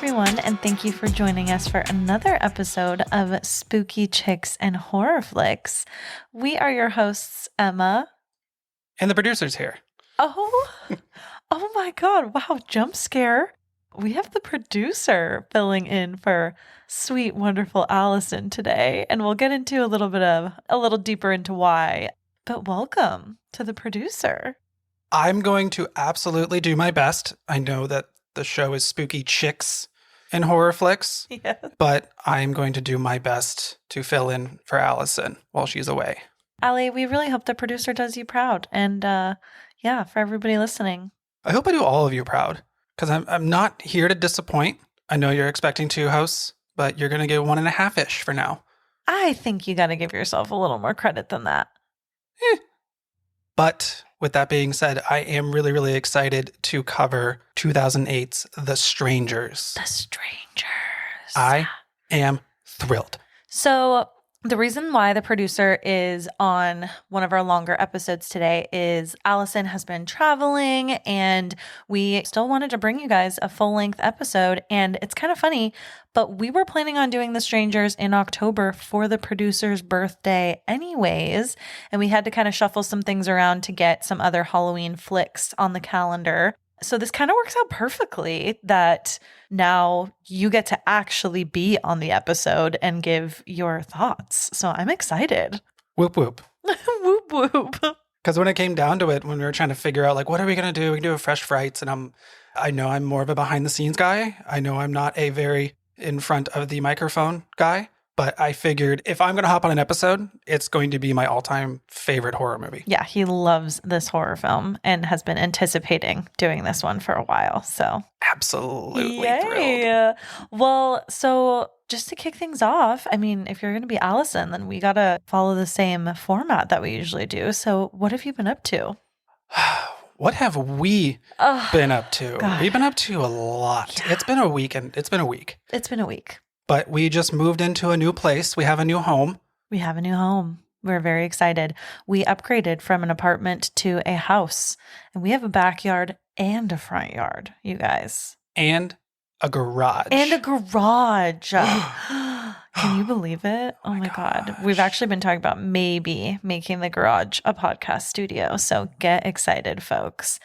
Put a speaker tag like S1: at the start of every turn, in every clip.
S1: everyone, and thank you for joining us for another episode of Spooky Chicks and Horror Flicks. We are your hosts, Emma.
S2: And the producer's here.
S1: Oh my God. Wow, jump scare. We have the producer filling in for sweet, wonderful Allison today, and we'll get into a little deeper into why. But welcome to the producer.
S2: I'm going to absolutely do my best. I know that the show is Spooky Chicks and Horror Flicks,
S1: Yes.
S2: but I'm going to do my best to fill in for Allison while she's away.
S1: Allie, we really hope the producer does you proud. And for everybody listening.
S2: I hope I do all of you proud, because I'm not here to disappoint. I know you're expecting 2 hosts, but you're going to get 1.5-ish for now.
S1: I think you got to give yourself a little more credit than that.
S2: But with that being said, I am really, really excited to cover 2008's The Strangers.
S1: The Strangers.
S2: I am thrilled.
S1: So the reason why the producer is on one of our longer episodes today is Allison has been traveling and we still wanted to bring you guys a full-length episode. And it's kind of funny, but we were planning on doing The Strangers in October for the producer's birthday anyways. And we had to kind of shuffle some things around to get some other Halloween flicks on the calendar. So this kind of works out perfectly that now you get to actually be on the episode and give your thoughts. So I'm excited.
S2: Whoop, whoop.
S1: Whoop, whoop.
S2: Because when it came down to it, when we were trying to figure out, like, what are we going to do? We can do a Fresh Frights. And I know I'm more of a behind the scenes guy. I know I'm not a very in front of the microphone guy. But I figured if I'm going to hop on an episode, it's going to be my all-time favorite horror movie.
S1: Yeah, he loves this horror film and has been anticipating doing this one for a while. So
S2: absolutely thrilled.
S1: Yay. Well, so just to kick things off, I mean, if you're going to be Allison, then we got to follow the same format that we usually do. So what have you been up to?
S2: What have we been up to?
S1: God.
S2: We've been up to a lot.
S1: Yeah.
S2: It's been a week. It's been a week. But we just moved into a new place. We have a new home.
S1: We're very excited. We upgraded from an apartment to a house, and we have a backyard and a front yard, you guys.
S2: And a garage.
S1: Can you believe it? Oh my God. We've actually been talking about maybe making the garage a podcast studio. So get excited, folks.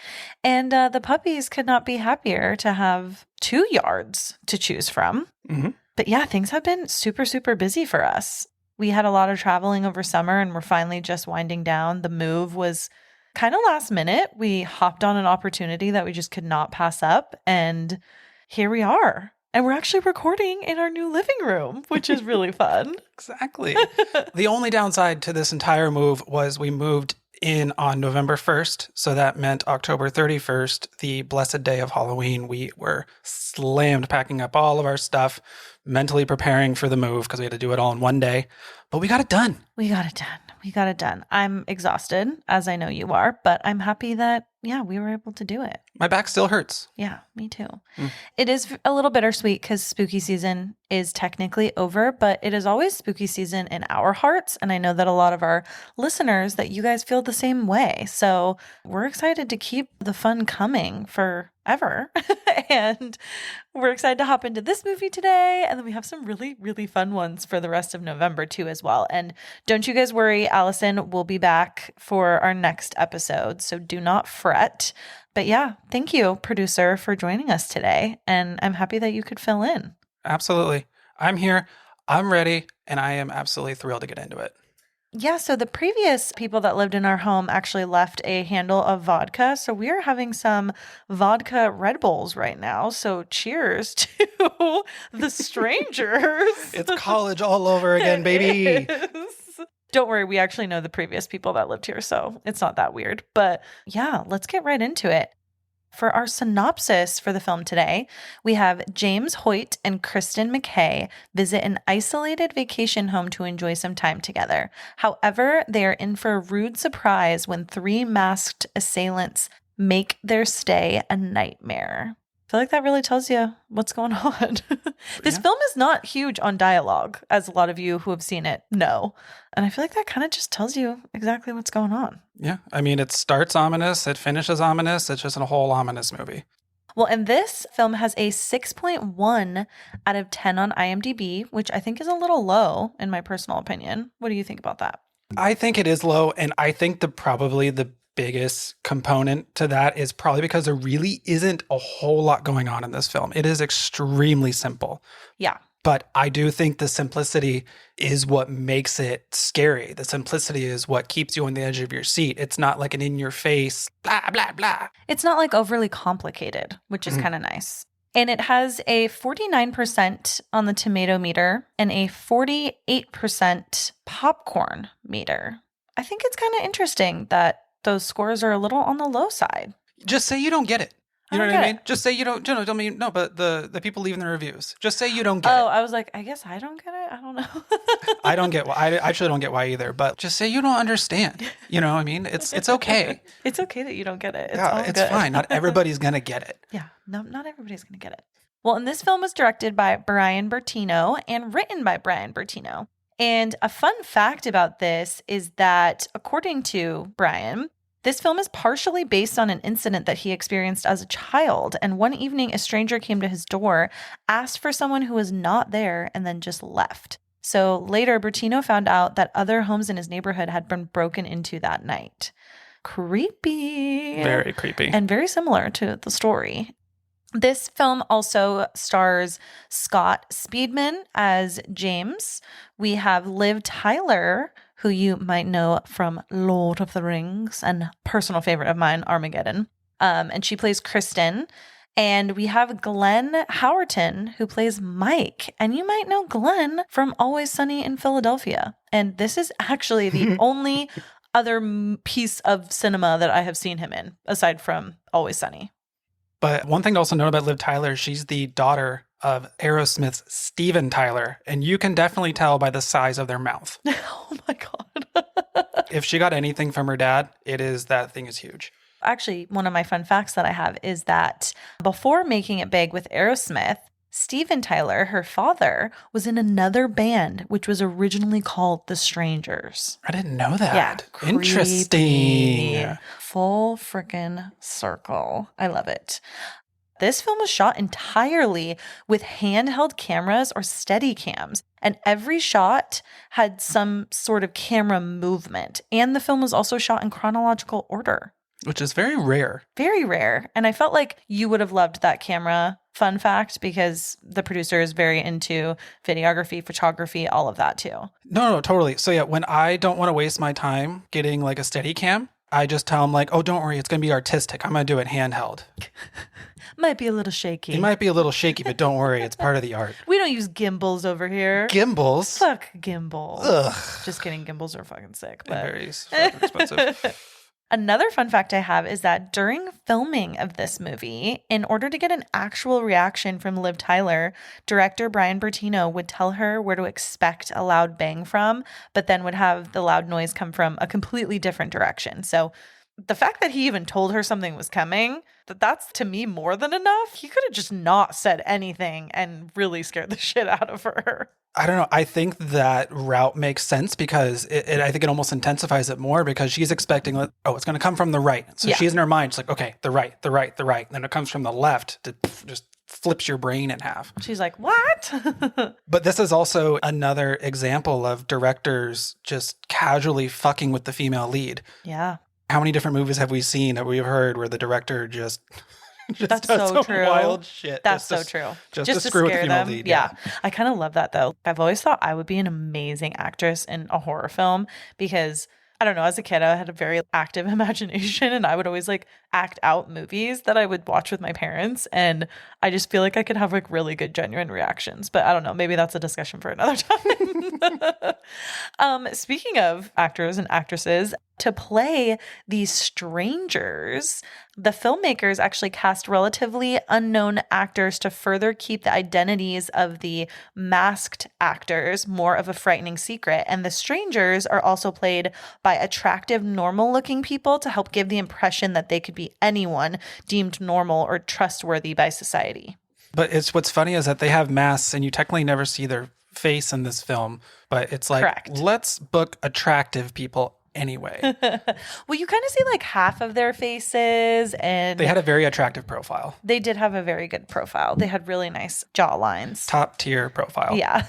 S1: And the puppies could not be happier to have 2 yards to choose from.
S2: Mm-hmm.
S1: But yeah, things have been super, super busy for us. We had a lot of traveling over summer and we're finally just winding down. The move was kind of last minute. We hopped on an opportunity that we just could not pass up. And here we are. And we're actually recording in our new living room, which is really fun.
S2: Exactly. The only downside to this entire move was we moved in on November 1st. So that meant October 31st, the blessed day of Halloween. We were slammed packing up all of our stuff, mentally preparing for the move because we had to do it all in one day. But we got it done.
S1: We got it done. I'm exhausted, as I know you are, but I'm happy that, we were able to do it.
S2: My back still hurts.
S1: Yeah, me too. It is a little bittersweet because spooky season is technically over, but it is always spooky season in our hearts. And I know that a lot of our listeners, that you guys feel the same way. So we're excited to keep the fun coming forever. And we're excited to hop into this movie today. And then we have some really, really fun ones for the rest of November too as well. And don't you guys worry, Allison will be back for our next episode. So do not fret. But yeah, thank you, producer, for joining us today. And I'm happy that you could fill in.
S2: Absolutely. I'm here. I'm ready. And I am absolutely thrilled to get into it.
S1: Yeah, so the previous people that lived in our home actually left a handle of vodka. So we are having some vodka Red Bulls right now. So cheers to the Strangers.
S2: It's college all over again, baby.
S1: Don't worry, we actually know the previous people that lived here, so it's not that weird. But yeah, let's get right into it. For our synopsis for the film today, we have James Hoyt and Kristen McKay visit an isolated vacation home to enjoy some time together. However, they are in for a rude surprise when 3 masked assailants make their stay a nightmare. I feel like that really tells you what's going on. This film is not huge on dialogue, as a lot of you who have seen it know. And I feel like that kind of just tells you exactly what's going on.
S2: Yeah. I mean, it starts ominous, it finishes ominous. It's just a whole ominous movie.
S1: Well, and this film has a 6.1 out of 10 on IMDb, which I think is a little low in my personal opinion. What do you think about that?
S2: I think it is low, and I think probably the biggest component to that is probably because there really isn't a whole lot going on in this film. It is extremely simple.
S1: Yeah.
S2: But I do think the simplicity is what makes it scary. The simplicity is what keeps you on the edge of your seat. It's not like an in-your-face, blah, blah, blah.
S1: It's not like overly complicated, which is kind of nice. And it has a 49% on the tomato meter and a 48% popcorn meter. I think it's kind of interesting that those scores are a little on the low side.
S2: Just say you don't get it. You know what I mean?
S1: It.
S2: Just say you don't. Don't mean no. But the people leaving the reviews, just say you don't get it.
S1: Oh, I was like, I guess I don't get it. I don't know.
S2: I don't get why. I actually don't get why either. But just say you don't understand. You know what I mean? It's okay.
S1: It's okay that you don't get it.
S2: It's fine. Not everybody's gonna get it.
S1: Yeah, no, not everybody's gonna get it. Well, and this film was directed by Brian Bertino and written by Brian Bertino. And a fun fact about this is that, according to Brian, this film is partially based on an incident that he experienced as a child. And one evening, a stranger came to his door, asked for someone who was not there, and then just left. So later, Bertino found out that other homes in his neighborhood had been broken into that night. Creepy.
S2: Very creepy.
S1: And very similar to the story. This film also stars Scott Speedman as James. We have Liv Tyler, who you might know from Lord of the Rings and personal favorite of mine, Armageddon. And she plays Kristen. And we have Glenn Howerton, who plays Mike. And you might know Glenn from Always Sunny in Philadelphia. And this is actually the only other piece of cinema that I have seen him in, aside from Always Sunny.
S2: But one thing to also note about Liv Tyler, she's the daughter of Aerosmith's Steven Tyler. And you can definitely tell by the size of their mouth.
S1: Oh my God.
S2: If she got anything from her dad, it is that thing is huge.
S1: Actually, one of my fun facts that I have is that before making it big with Aerosmith, Steven Tyler, her father, was in another band, which was originally called The Strangers.
S2: I didn't know that.
S1: Yeah.
S2: Interesting.
S1: Creepy. Full freaking circle. I love it. This film was shot entirely with handheld cameras or steady cams, and every shot had some sort of camera movement. And the film was also shot in chronological order.
S2: Which is very rare.
S1: Very rare. And I felt like you would have loved that camera fun fact because the producer is very into videography, photography, all of that too.
S2: No, totally. So yeah, when I don't want to waste my time getting like a steady cam, I just tell them like, oh, don't worry, it's going to be artistic. I'm going to do it handheld.
S1: Might be a little shaky.
S2: It might be a little shaky, but don't worry, it's part of the art.
S1: We don't use gimbals over here.
S2: Gimbals?
S1: Fuck gimbals.
S2: Ugh.
S1: Just kidding, gimbals are fucking sick.
S2: And
S1: But
S2: very fucking expensive.
S1: Another fun fact I have is that during filming of this movie, in order to get an actual reaction from Liv Tyler, director Brian Bertino would tell her where to expect a loud bang from, but then would have the loud noise come from a completely different direction. So the fact that he even told her something was coming, that's to me more than enough. He could have just not said anything and really scared the shit out of her.
S2: I don't know. I think that route makes sense because I think it almost intensifies it more because she's expecting, oh, it's going to come from the right. So she's in her mind, she's like, okay, the right. And then it comes from the left to just flips your brain in half.
S1: She's like, what?
S2: But this is also another example of directors just casually fucking with the female lead.
S1: Yeah.
S2: How many different movies have we seen that we've heard where the director just
S1: That's
S2: does
S1: so
S2: some
S1: true.
S2: wild shit.
S1: That's so true.
S2: Just to
S1: scare
S2: screw with the female
S1: them.
S2: lead.
S1: Yeah. I kind of love that though. I've always thought I would be an amazing actress in a horror film because I don't know, as a kid, I had a very active imagination and I would always like act out movies that I would watch with my parents. And I just feel like I could have like really good, genuine reactions. But I don't know, maybe that's a discussion for another time. Speaking of actors and actresses, to play these strangers, the filmmakers actually cast relatively unknown actors to further keep the identities of the masked actors more of a frightening secret. And the strangers are also played by attractive, normal-looking people to help give the impression that they could be anyone deemed normal or trustworthy by society.
S2: But what's funny is that they have masks and you technically never see their face in this film. But it's like,
S1: Correct.
S2: Let's book attractive people anyway.
S1: Well, you kind of see like half of their faces, and
S2: They had a very attractive profile.
S1: they did have a very good profile. They had really nice jaw lines.
S2: Top tier profile.
S1: Yeah.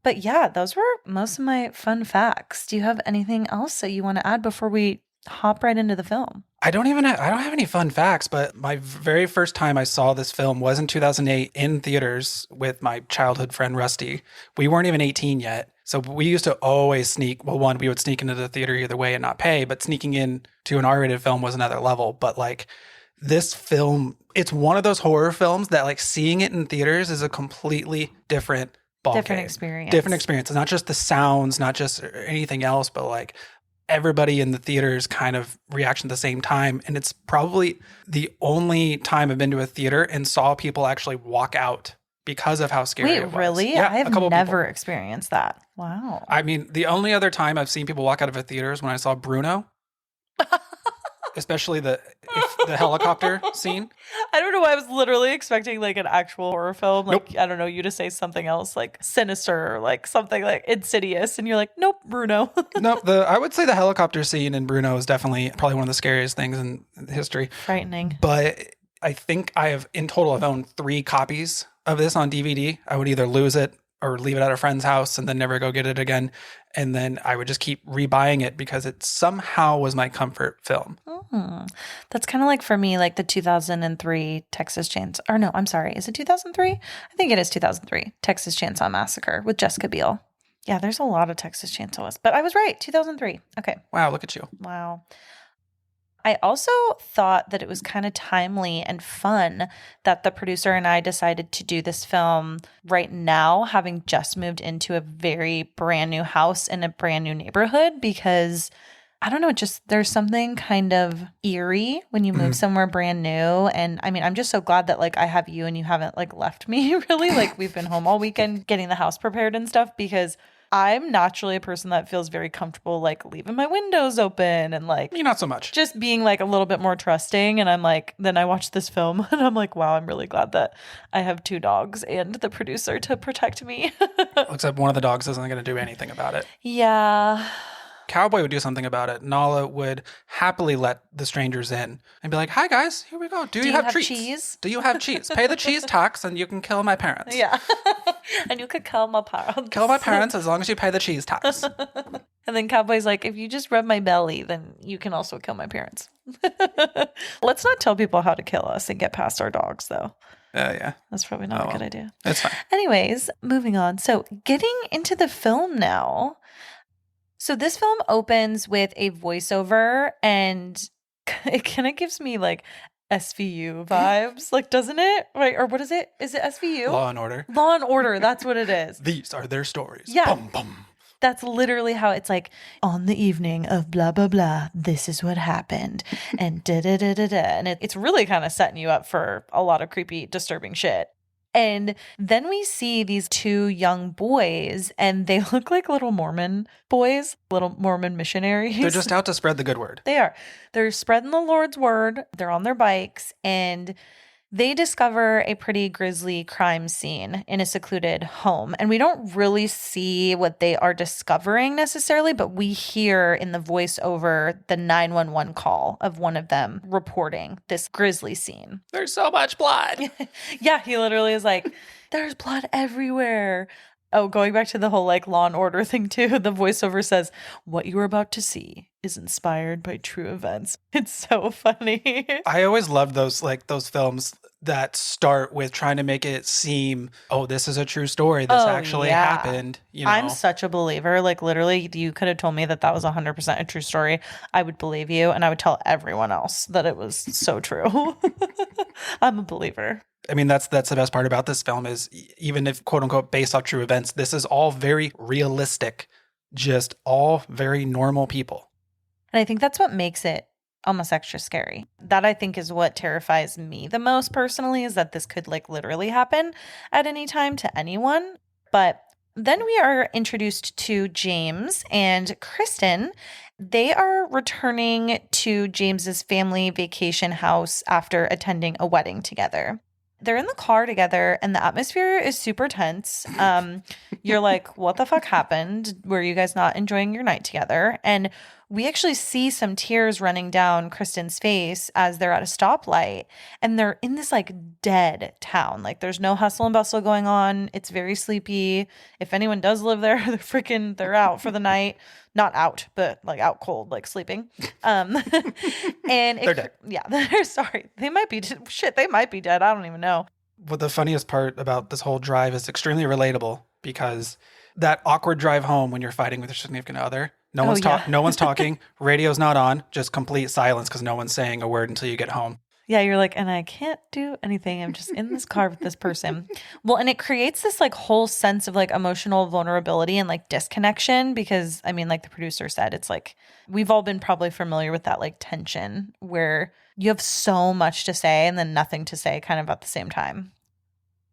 S1: But yeah, those were most of my fun facts. Do you have anything else that you want to add before we hop right into the film?
S2: I don't have any fun facts, but my very first time I saw this film was in 2008 in theaters with my childhood friend Rusty. We weren't even 18 yet. So we used to always sneak. Well, one, we would sneak into the theater either way and not pay, but sneaking in to an R-rated film was another level. But like this film, it's one of those horror films that like seeing it in theaters is a completely different
S1: Different experience.
S2: Different experience. It's not just the sounds, not just anything else, but like everybody in the theaters kind of reaction at the same time. And it's probably the only time I've been to a theater and saw people actually walk out because of how scary it was.
S1: Wait, really?
S2: Yeah,
S1: I have never experienced that. Wow.
S2: I mean, the only other time I've seen people walk out of a theater is when I saw Bruno. Especially the helicopter scene.
S1: I don't know why I was literally expecting like an actual horror film. Like,
S2: Nope.
S1: I don't know, you to say something else like sinister or like something like Insidious. And you're like, nope, Bruno.
S2: No, I would say the helicopter scene in Bruno is definitely probably one of the scariest things in history.
S1: Frightening.
S2: But I think in total, I've owned 3 copies of this on DVD. I would either lose it or leave it at a friend's house and then never go get it again. And then I would just keep rebuying it because it somehow was my comfort film.
S1: That's kind of like for me, like the 2003 Texas Chainsaw. Or no, I'm sorry. Is it 2003? I think it is 2003. Texas Chainsaw Massacre with Jessica Biel. Yeah, there's a lot of Texas Chainsaws, but I was right. 2003. Okay.
S2: Wow, look at you.
S1: Wow. I also thought that it was kind of timely and fun that the producer and I decided to do this film right now, having just moved into a very brand new house in a brand new neighborhood, because I don't know, just there's something kind of eerie when you move somewhere brand new. And I mean, I'm just so glad that like I have you and you haven't like left me really. Like we've been home all weekend getting the house prepared and stuff, because I'm naturally a person that feels very comfortable like leaving my windows open and like
S2: Me, not so much.
S1: just being like a little bit more trusting. And I'm like, then I watched this film and I'm like, wow, I'm really glad that I have 2 dogs and the producer to protect me.
S2: Except one of the dogs isn't going to do anything about it.
S1: Yeah.
S2: Cowboy would do something about it. Nala would happily let the strangers in and be like, "Hi guys, here we go. Do you have treats?
S1: Cheese?
S2: Do you have cheese? Pay the cheese tax and you can kill my parents.
S1: Yeah. And you could kill my parents.
S2: Kill my parents as long as you pay the cheese tax."
S1: And then Cowboy's like, if you just rub my belly, then you can also kill my parents. Let's not tell people how to kill us and get past our dogs, though.
S2: Yeah.
S1: That's probably not a good idea.
S2: It's fine.
S1: Anyways, moving on. So getting into the film now. So this film opens with a voiceover, and it kind of gives me like SVU vibes, like, doesn't it? Right? Or what is it? Is it SVU?
S2: Law and Order.
S1: Law and Order. That's what it is.
S2: These are their stories.
S1: Yeah.
S2: Bum, bum.
S1: That's literally how it's like, on the evening of blah, blah, blah, this is what happened. And da, da, da, da, da. And it's really kind of setting you up for a lot of creepy, disturbing shit. And then we see these 2 young boys, and they look like little Mormon boys, little Mormon missionaries.
S2: They're just out to spread the good word.
S1: They are. They're spreading the Lord's word. They're on their bikes, and they discover a pretty grisly crime scene in a secluded home. And we don't really see what they are discovering necessarily, but we hear in the voiceover the 911 call of one of them reporting this grisly scene.
S2: There's so much blood.
S1: Yeah, he literally is like, there's blood everywhere. Oh, going back to the whole like Law and Order thing too, the voiceover says, what you are about to see is inspired by true events. It's so funny.
S2: I always loved those films that start with trying to make it seem, oh, this is a true story. This actually happened. You know?
S1: I'm such a believer. Like literally, you could have told me that was 100% a true story. I would believe you, and I would tell everyone else that it was so true. I'm a believer.
S2: I mean, that's the best part about this film is even if quote unquote based off true events, this is all very realistic, just all very normal people.
S1: And I think that's what makes it almost extra scary. That I think is what terrifies me the most personally, is that this could like literally happen at any time to anyone. But then we are introduced to James and Kristen. They are returning to James's family vacation house after attending a wedding together. They're in the car together and the atmosphere is super tense. You're like, what the fuck happened? Were you guys not enjoying your night together? And we actually see some tears running down Kristen's face as they're at a stoplight and they're in this like dead town. Like there's no hustle and bustle going on. It's very sleepy. If anyone does live there, they're out for the night. Not out, but like out cold, like sleeping. And
S2: They're dead.
S1: Yeah, they're sorry. They might be shit. They might be dead. I don't even know.
S2: What the funniest part about this whole drive is extremely relatable because that awkward drive home when you're fighting with your significant other, no one's talking, radio's not on, just complete silence because no one's saying a word until you get home.
S1: Yeah, you're like, and I can't do anything. I'm just in this car with this person. Well, and it creates this like whole sense of like emotional vulnerability and like disconnection because I mean, like the producer said, it's like we've all been probably familiar with that like tension where you have so much to say and then nothing to say kind of at the same time.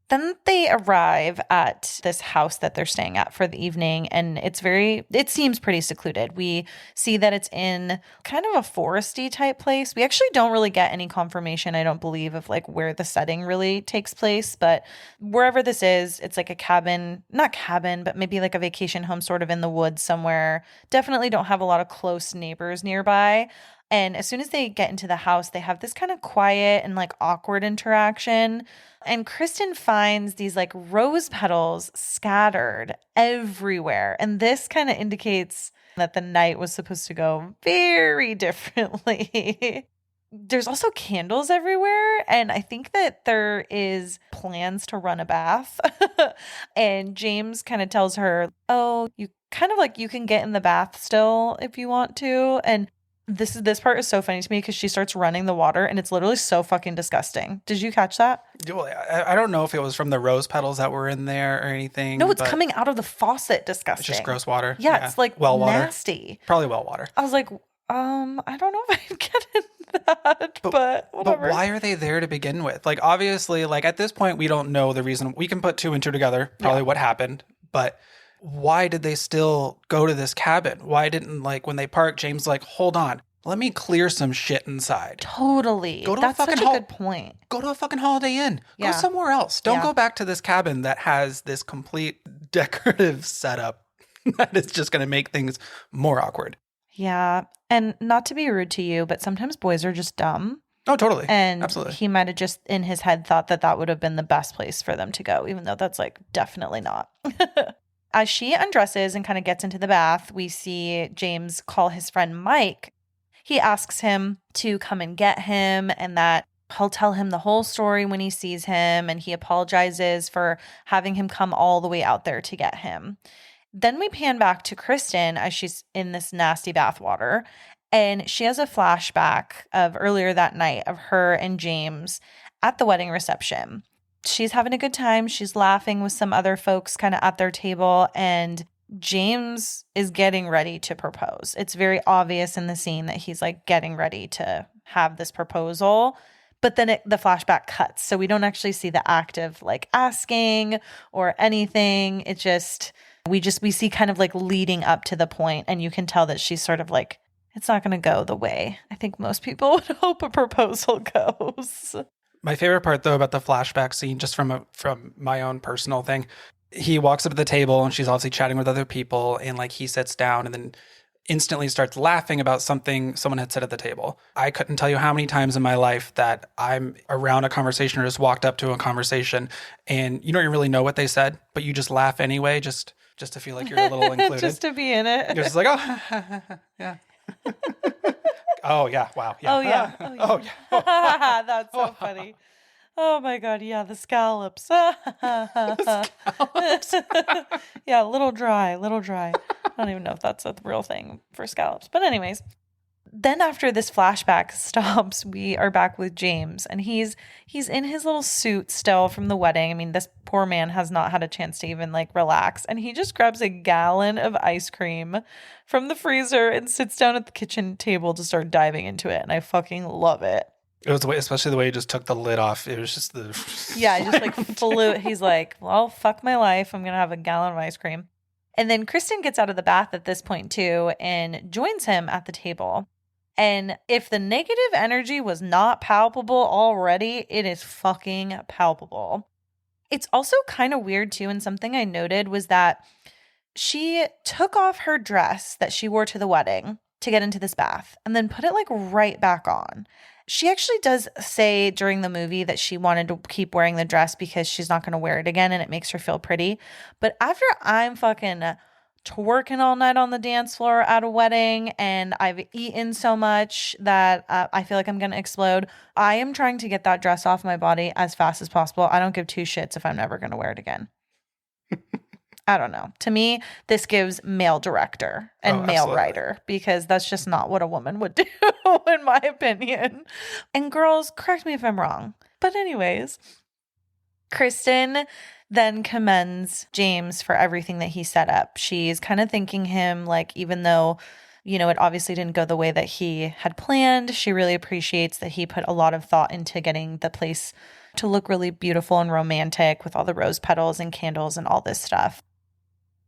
S1: Then they arrive at this house that they're staying at for the evening, and it seems pretty secluded. We see that it's in kind of a foresty type place. We actually don't really get any confirmation, I don't believe, of like where the setting really takes place, but wherever this is, it's like a cabin, not cabin, but maybe like a vacation home sort of in the woods somewhere. Definitely don't have a lot of close neighbors nearby. And as soon as they get into the house, they have this kind of quiet and like awkward interaction. And Kristen finds these like rose petals scattered everywhere. And this kind of indicates that the night was supposed to go very differently. There's also candles everywhere. And I think that there is plans to run a bath. And James kind of tells her, oh, you kind of like you can get in the bath still if you want to. And this part is so funny to me because she starts running the water and it's literally so fucking disgusting. Did you catch that?
S2: Well, I don't know if it was from the rose petals that were in there or anything.
S1: No, it's coming out of the faucet. Disgusting.
S2: It's just gross water.
S1: Yeah, it's like
S2: well water.
S1: Nasty.
S2: Probably well water.
S1: I was like, I don't know if I get in that, but whatever.
S2: But why are they there to begin with? Like, obviously, like at this point, we don't know the reason. We can put two and two together, probably what happened, but why did they still go to this cabin? Why didn't, like, when they parked, James like, hold on, let me clear some shit inside.
S1: Totally. That's such a good point.
S2: Go to a fucking Holiday Inn. Go somewhere else. Don't go back to this cabin that has this complete decorative setup that is just going to make things more awkward.
S1: Yeah. And not to be rude to you, but sometimes boys are just dumb.
S2: Oh, totally.
S1: And
S2: absolutely.
S1: He might have just in his head thought that that would have been the best place for them to go, even though that's like definitely not. As she undresses and kind of gets into the bath, we see James call his friend Mike. He asks him to come and get him and that he'll tell him the whole story when he sees him, and he apologizes for having him come all the way out there to get him. Then we pan back to Kristen as she's in this nasty bathwater, and she has a flashback of earlier that night of her and James at the wedding reception. She's having a good time. She's laughing with some other folks kind of at their table, and James is getting ready to propose. It's very obvious in the scene that he's like getting ready to have this proposal, but then the flashback cuts. So we don't actually see the act of like asking or anything. It just, we see kind of like leading up to the point, and you can tell that she's sort of like, it's not going to go the way I think most people would hope a proposal goes.
S2: My favorite part, though, about the flashback scene, just from my own personal thing, he walks up to the table and she's obviously chatting with other people, and like he sits down and then instantly starts laughing about something someone had said at the table. I couldn't tell you how many times in my life that I'm around a conversation or just walked up to a conversation and you don't even really know what they said, but you just laugh anyway, just to feel like you're a little included.
S1: Just to be in it.
S2: You're just like, oh, yeah. Oh, yeah. Wow. Yeah.
S1: Oh, yeah.
S2: Oh, yeah. Oh, yeah.
S1: That's so funny. Oh, my God. Yeah, the scallops.
S2: The scallops.
S1: Yeah, a little dry. I don't even know if that's a real thing for scallops. But anyways, then after this flashback stops, we are back with James, and he's in his little suit still from the wedding. I mean, this poor man has not had a chance to even like relax, and he just grabs a gallon of ice cream from the freezer and sits down at the kitchen table to start diving into it, and I fucking love it.
S2: It was the way, especially the way he just took the lid off. It was just the
S1: yeah, just like flew. He's like, well, fuck my life. I'm gonna have a gallon of ice cream. And then Kristen gets out of the bath at this point too and joins him at the table. And if the negative energy was not palpable already, it is fucking palpable. It's also kind of weird too, and something I noted was that she took off her dress that she wore to the wedding to get into this bath and then put it like right back on. She actually does say during the movie that she wanted to keep wearing the dress because she's not going to wear it again and it makes her feel pretty. But after I'm fucking twerking all night on the dance floor at a wedding and I've eaten so much that I feel like I'm going to explode, I am trying to get that dress off my body as fast as possible. I don't give two shits if I'm never going to wear it again. I don't know. To me, this gives male director and male writer because that's just not what a woman would do, in my opinion. And girls, correct me if I'm wrong. But anyways, Kristen then commends James for everything that he set up. She's kind of thanking him, like, even though, you know, it obviously didn't go the way that he had planned, she really appreciates that he put a lot of thought into getting the place to look really beautiful and romantic with all the rose petals and candles and all this stuff.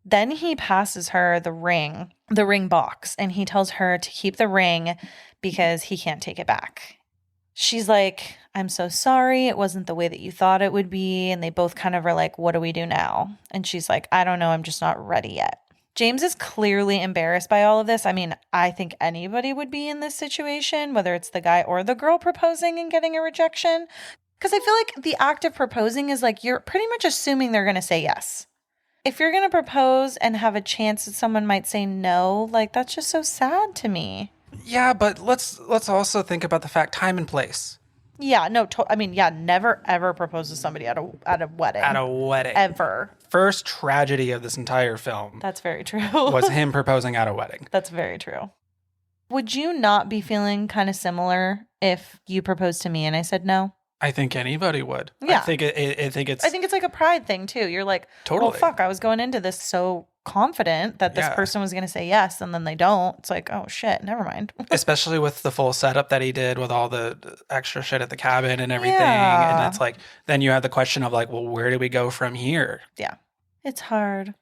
S1: Then he passes her the ring box, and he tells her to keep the ring because he can't take it back. She's like, I'm so sorry. It wasn't the way that you thought it would be. And they both kind of are like, what do we do now? And she's like, I don't know. I'm just not ready yet. James is clearly embarrassed by all of this. I mean, I think anybody would be in this situation, whether it's the guy or the girl proposing and getting a rejection. Because I feel like the act of proposing is like, you're pretty much assuming they're going to say yes. If you're going to propose and have a chance that someone might say no, like, that's just so sad to me.
S2: Yeah, but let's also think about the fact time and place.
S1: Yeah, no, I mean, yeah, never ever propose to somebody at a wedding.
S2: At a wedding.
S1: Ever.
S2: First tragedy of this entire film.
S1: That's very true.
S2: Was him proposing at a wedding.
S1: That's very true. Would you not be feeling kind of similar if you proposed to me and I said no?
S2: I think anybody would.
S1: Yeah.
S2: I think it's
S1: like a pride thing too. You're like,
S2: totally.
S1: Well, fuck, I was going into this so confident that this person was going to say yes, and then they don't. It's like, oh shit, never mind.
S2: Especially with the full setup that he did with all the extra shit at the cabin and everything.
S1: Yeah.
S2: And it's like, then you have the question of like, well, where do we go from here?
S1: Yeah, it's hard.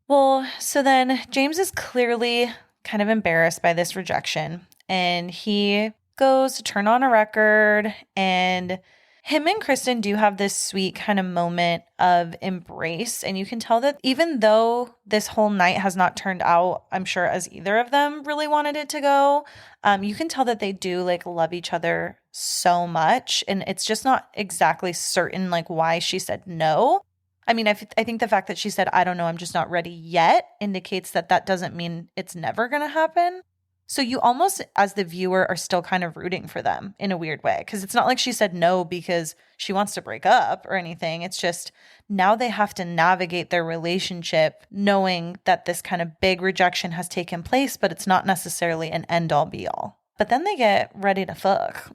S1: Well, so then James is clearly kind of embarrassed by this rejection, and he goes to turn on a record, and him and Kristen do have this sweet kind of moment of embrace. And you can tell that even though this whole night has not turned out, I'm sure, as either of them really wanted it to go, you can tell that they do like love each other so much. And it's just not exactly certain like why she said no. I mean, I think the fact that she said, I don't know, I'm just not ready yet, indicates that that doesn't mean it's never going to happen. So you almost, as the viewer, are still kind of rooting for them in a weird way. Because it's not like she said no because she wants to break up or anything. It's just now they have to navigate their relationship knowing that this kind of big rejection has taken place, but it's not necessarily an end-all be-all. But then they get ready to fuck.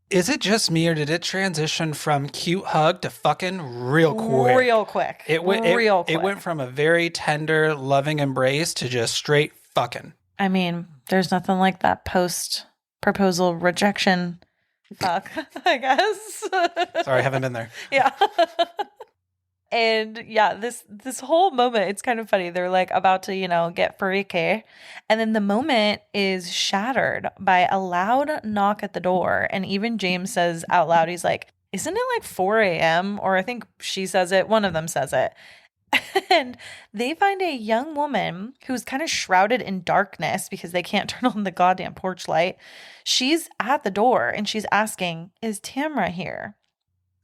S2: Is it just me, or did it transition from cute hug to fucking real quick?
S1: Real quick.
S2: It went from a very tender, loving embrace to just straight fucking.
S1: I mean, there's nothing like that post-proposal rejection fuck, I guess.
S2: Sorry, I haven't been there.
S1: Yeah. And yeah, this whole moment, it's kind of funny. They're like about to, get freaky. And then the moment is shattered by a loud knock at the door. And even James says out loud, he's like, isn't it like 4 a.m.? Or I think she says it. One of them says it. And they find a young woman who's kind of shrouded in darkness because they can't turn on the goddamn porch light. She's at the door and she's asking, is Tamra here?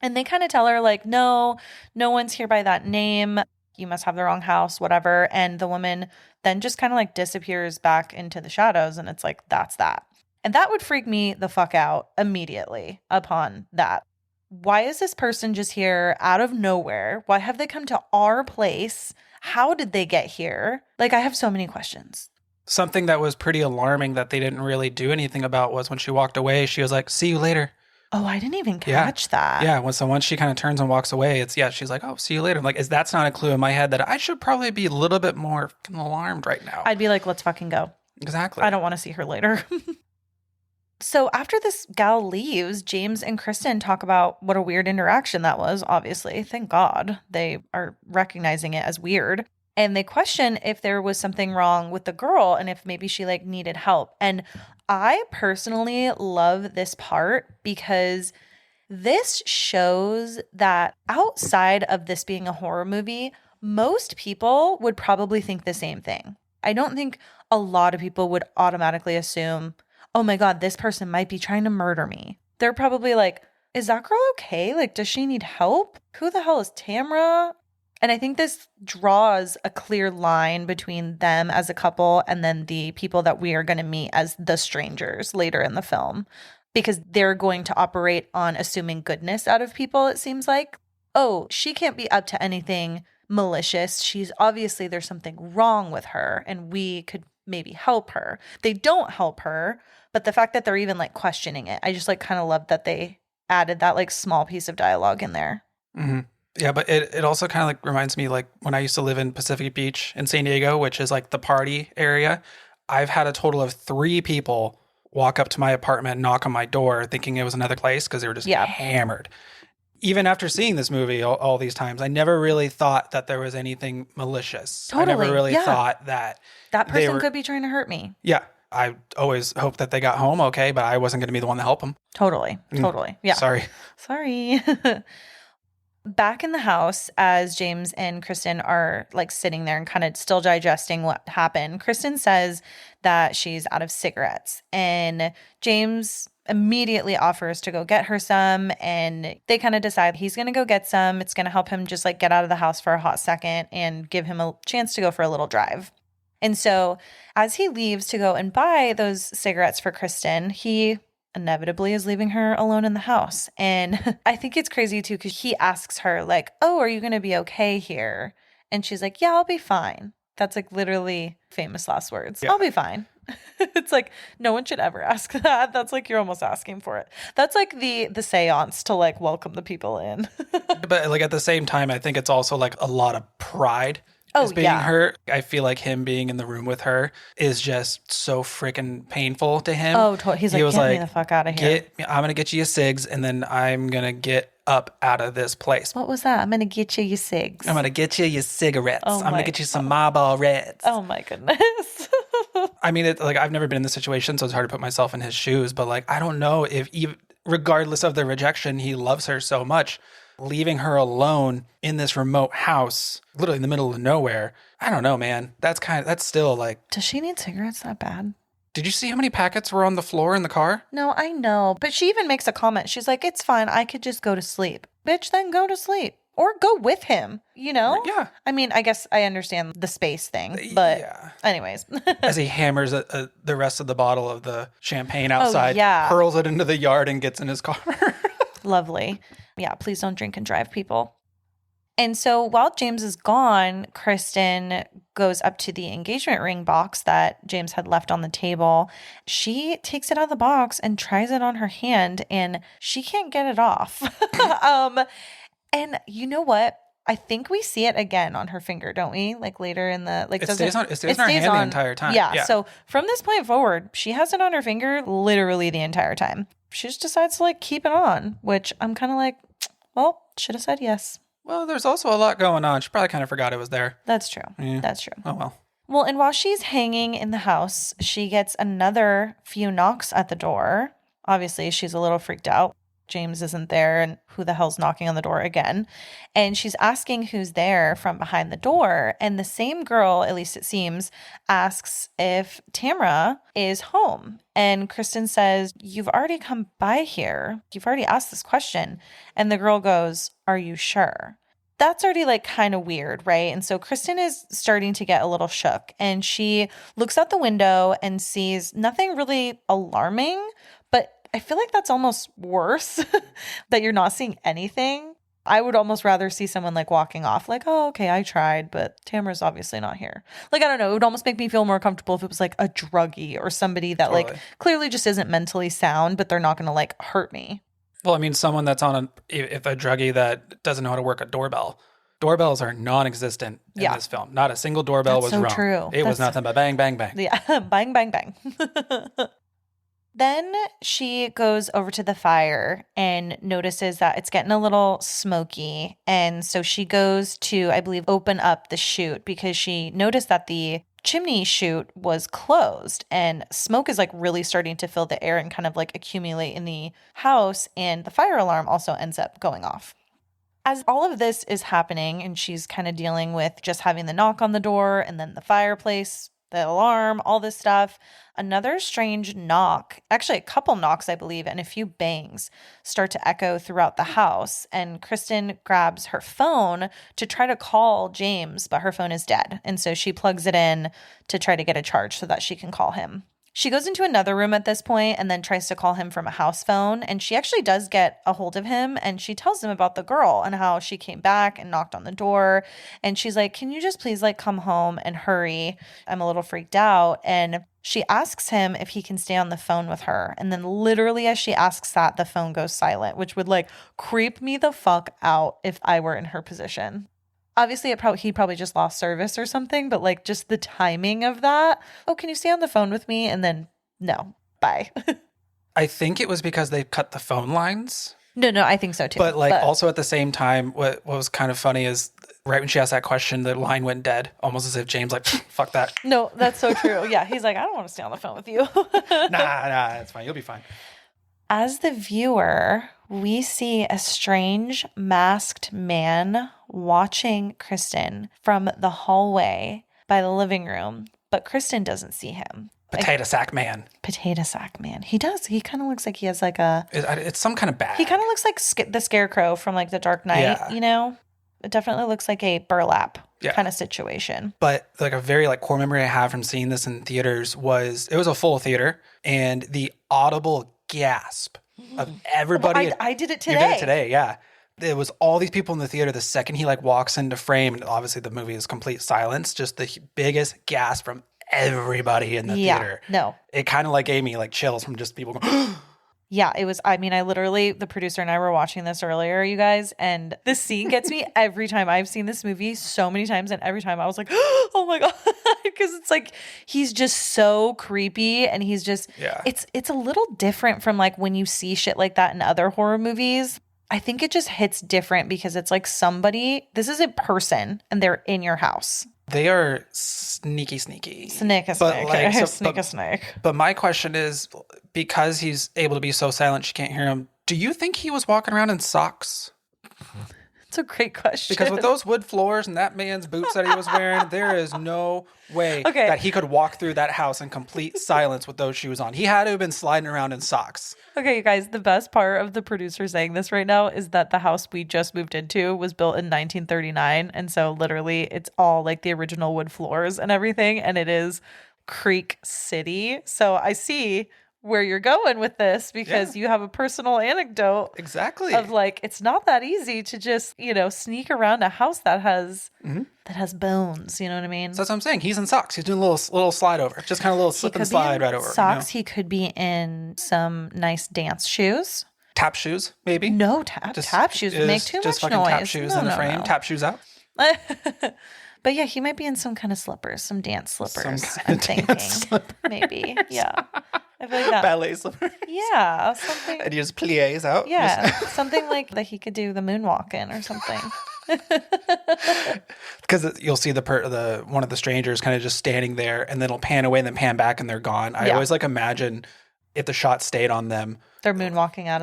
S1: And they kind of tell her like, no one's here by that name. You must have the wrong house, whatever. And the woman then just kind of like disappears back into the shadows. And it's like, that's that. And that would freak me the fuck out immediately upon that. Why is this person just here out of nowhere? Why have they come to our place? How did they get here? Like, I have so many questions.
S2: Something that was pretty alarming that they didn't really do anything about was when she walked away, she was like, see you later.
S1: Oh, I didn't even catch that.
S2: Yeah, once she kind of turns and walks away, she's like, oh, see you later. I'm like, that's not a clue in my head that I should probably be a little bit more alarmed right now?
S1: I'd be like, let's fucking go.
S2: Exactly.
S1: I don't want to see her later. So after this gal leaves, James and Kristen talk about what a weird interaction that was, obviously. Thank God they are recognizing it as weird. And they question if there was something wrong with the girl and if maybe she like needed help. And I personally love this part because this shows that outside of this being a horror movie, most people would probably think the same thing. I don't think a lot of people would automatically assume, oh my God, this person might be trying to murder me. They're probably like, is that girl okay? Like, does she need help? Who the hell is Tamra? And I think this draws a clear line between them as a couple and then the people that we are going to meet as the strangers later in the film, because they're going to operate on assuming goodness out of people, it seems like. Oh, she can't be up to anything malicious. She's obviously, there's something wrong with her and we could maybe help her. They don't help her, but the fact that they're even like questioning it, I just like kind of love that they added that like small piece of dialogue in there.
S2: Mm-hmm. Yeah, but it also kind of like reminds me like when I used to live in Pacific Beach in San Diego, which is like the party area. I've had a total of 3 people walk up to my apartment, knock on my door thinking it was another place because they were just hammered. Even after seeing this movie all these times, I never really thought that there was anything malicious.
S1: Totally.
S2: I never really thought that
S1: person could be trying to hurt me.
S2: Yeah. I always hoped that they got home okay, but I wasn't going to be the one to help them.
S1: Totally. Yeah.
S2: Sorry.
S1: Back in the house, as James and Kristen are like sitting there and kind of still digesting what happened, Kristen says that she's out of cigarettes, and James immediately offers to go get her some, and they kind of decide he's going to go get some. It's going to help him just like get out of the house for a hot second and give him a chance to go for a little drive. And so as he leaves to go and buy those cigarettes for Kristen, he inevitably is leaving her alone in the house. And I think it's crazy too, because he asks her like, oh, are you going to be okay here? And she's like, yeah, I'll be fine. That's like literally famous last words. Yeah. I'll be fine. It's like, no one should ever ask that. That's like, you're almost asking for it. That's like the seance to like welcome the people in.
S2: But like at the same time, I think it's also like a lot of pride. Being hurt. I feel like him being in the room with her is just so freaking painful to him.
S1: Oh, he's like, get me the fuck out of here.
S2: I'm going to get you your cigs, and then I'm going to get up out of this place.
S1: What was that? I'm going to get you your cigs.
S2: I'm going to get you your cigarettes. I'm going to get you some Marlboro Reds.
S1: Oh my goodness.
S2: I mean, like I've never been in this situation, so it's hard to put myself in his shoes, but like, I don't know if even, regardless of the rejection, he loves her so much. Leaving her alone in this remote house, literally in the middle of nowhere. I don't know, man. That's still like...
S1: Does she need cigarettes that bad?
S2: Did you see how many packets were on the floor in the car?
S1: No, I know. But she even makes a comment. She's like, it's fine. I could just go to sleep. Bitch, then go to sleep. Or go with him, you know?
S2: Yeah.
S1: I mean, I guess I understand the space thing. But anyways.
S2: As he hammers the rest of the bottle of the champagne outside, hurls it into the yard and gets in his car.
S1: Lovely. Yeah, please don't drink and drive, people. And so while James is gone, Kristen goes up to the engagement ring box that James had left on the table. She takes it out of the box and tries it on her hand, and she can't get it off. And you know what? I think we see it again on her finger, don't we? Like later in the
S2: it stays on her hand the entire time.
S1: Yeah. So from this point forward, she has it on her finger literally the entire time. She just decides to like keep it on, which I'm kind of like, well, should have said yes.
S2: Well, there's also a lot going on. She probably kind of forgot it was there.
S1: That's true.
S2: Yeah.
S1: That's true.
S2: Oh, well.
S1: Well, and while she's hanging in the house, she gets another few knocks at the door. Obviously, she's a little freaked out. James isn't there, and who the hell's knocking on the door again? And she's asking who's there from behind the door. And the same girl, at least it seems, asks if Tamra is home. And Kristen says, you've already come by here. You've already asked this question. And the girl goes, are you sure? That's already like kind of weird, right? And so Kristen is starting to get a little shook, and she looks out the window and sees nothing really alarming, but I feel like that's almost worse that you're not seeing anything. I would almost rather see someone like walking off like, oh, okay, I tried, but Tamara's obviously not here. Like, I don't know. It would almost make me feel more comfortable if it was like a druggie or somebody that like clearly just isn't mentally sound, but they're not going to like hurt me.
S2: Well, I mean, someone that's if a druggie that doesn't know how to work a doorbell. Doorbells are non-existent in this film. Not a single doorbell was
S1: so
S2: rung.
S1: True.
S2: It was nothing but bang, bang, bang.
S1: Yeah, bang, bang, bang. Then she goes over to the fire and notices that it's getting a little smoky. And so she goes to, I believe, open up the chute because she noticed that the chimney chute was closed and smoke is like really starting to fill the air and kind of like accumulate in the house. And the fire alarm also ends up going off. As all of this is happening and she's kind of dealing with just having the knock on the door and then the fireplace, the alarm, all this stuff, another strange knock, actually a couple knocks, I believe, and a few bangs start to echo throughout the house. And Kristen grabs her phone to try to call James, but her phone is dead. And so she plugs it in to try to get a charge so that she can call him. She goes into another room at this point and then tries to call him from a house phone. And she actually does get a hold of him and she tells him about the girl and how she came back and knocked on the door. And she's like, can you just please like come home and hurry? I'm a little freaked out. And she asks him if he can stay on the phone with her. And then literally as she asks that, the phone goes silent, which would like creep me the fuck out if I were in her position. Obviously, he probably just lost service or something, but like just the timing of that. Oh, can you stay on the phone with me? And then no, bye.
S2: I think it was because they cut the phone lines.
S1: No, I think so too.
S2: But like also at the same time, what was kind of funny is right when she asked that question, the line went dead, almost as if James like, fuck that.
S1: No, that's so true. Yeah, he's like, I don't want to stay on the phone with you.
S2: Nah, it's fine. You'll be fine.
S1: As the viewer, we see a strange masked man watching Kristen from the hallway by the living room, but Kristen doesn't see him.
S2: Potato sack man.
S1: Potato sack man. He does. He kind of looks like he has like a...
S2: It's some kind of bag.
S1: He kind of looks like the Scarecrow from like The Dark Knight, you know? It definitely looks like a burlap kind of situation.
S2: But like a very like core memory I have from seeing this in theaters was it was a full theater and the audible gasp of everybody.
S1: Well, I did it today.
S2: You did it today, yeah. It was all these people in the theater. The second he like walks into frame, and obviously the movie is complete silence, just the biggest gasp from everybody in the theater.
S1: No.
S2: It kind of like gave me like chills from just people going,
S1: Yeah, it was, I mean, I literally, the producer and I were watching this earlier, you guys, and this scene gets me every time. I've seen this movie so many times, and every time I was like, oh my God, because it's like, he's just so creepy, and he's just, it's a little different from like when you see shit like that in other horror movies. I think it just hits different because it's like this is a person, and they're in your house.
S2: They are sneaky.
S1: Snake.
S2: But my question is, because he's able to be so silent, she can't hear him. Do you think he was walking around in socks?
S1: It's a great question.
S2: Because with those wood floors and that man's boots that he was wearing, there is no way that he could walk through that house in complete silence with those shoes on. He had to have been sliding around in socks.
S1: Okay, you guys, the best part of the producer saying this right now is that the house we just moved into was built in 1939. And so literally it's all like the original wood floors and everything. And it is Creek City. So I see where you're going with this because you have a personal anecdote.
S2: Exactly.
S1: Of like, it's not that easy to just, sneak around a house that has bones. You know what I mean?
S2: So that's what I'm saying. He's in socks. He's doing a little slide over. Just kind of a little slip and slide right over.
S1: Socks. He could be in some nice dance shoes.
S2: Tap shoes, maybe?
S1: No, tap shoes would make too much noise. Just fucking
S2: tap shoes in the frame. No. Tap shoes out.
S1: But yeah, he might be in some kind of slippers, some dance slippers.
S2: I'm thinking.
S1: Maybe. Yeah. I feel like that.
S2: Ballet slippers.
S1: Yeah. Something.
S2: And he just plies out.
S1: Yeah. Something like that he could do the moonwalk in or something.
S2: Because you'll see the one of the strangers kind of just standing there and then it'll pan away and then pan back and they're gone. I always like imagine if the shot stayed on them.
S1: They're moonwalking out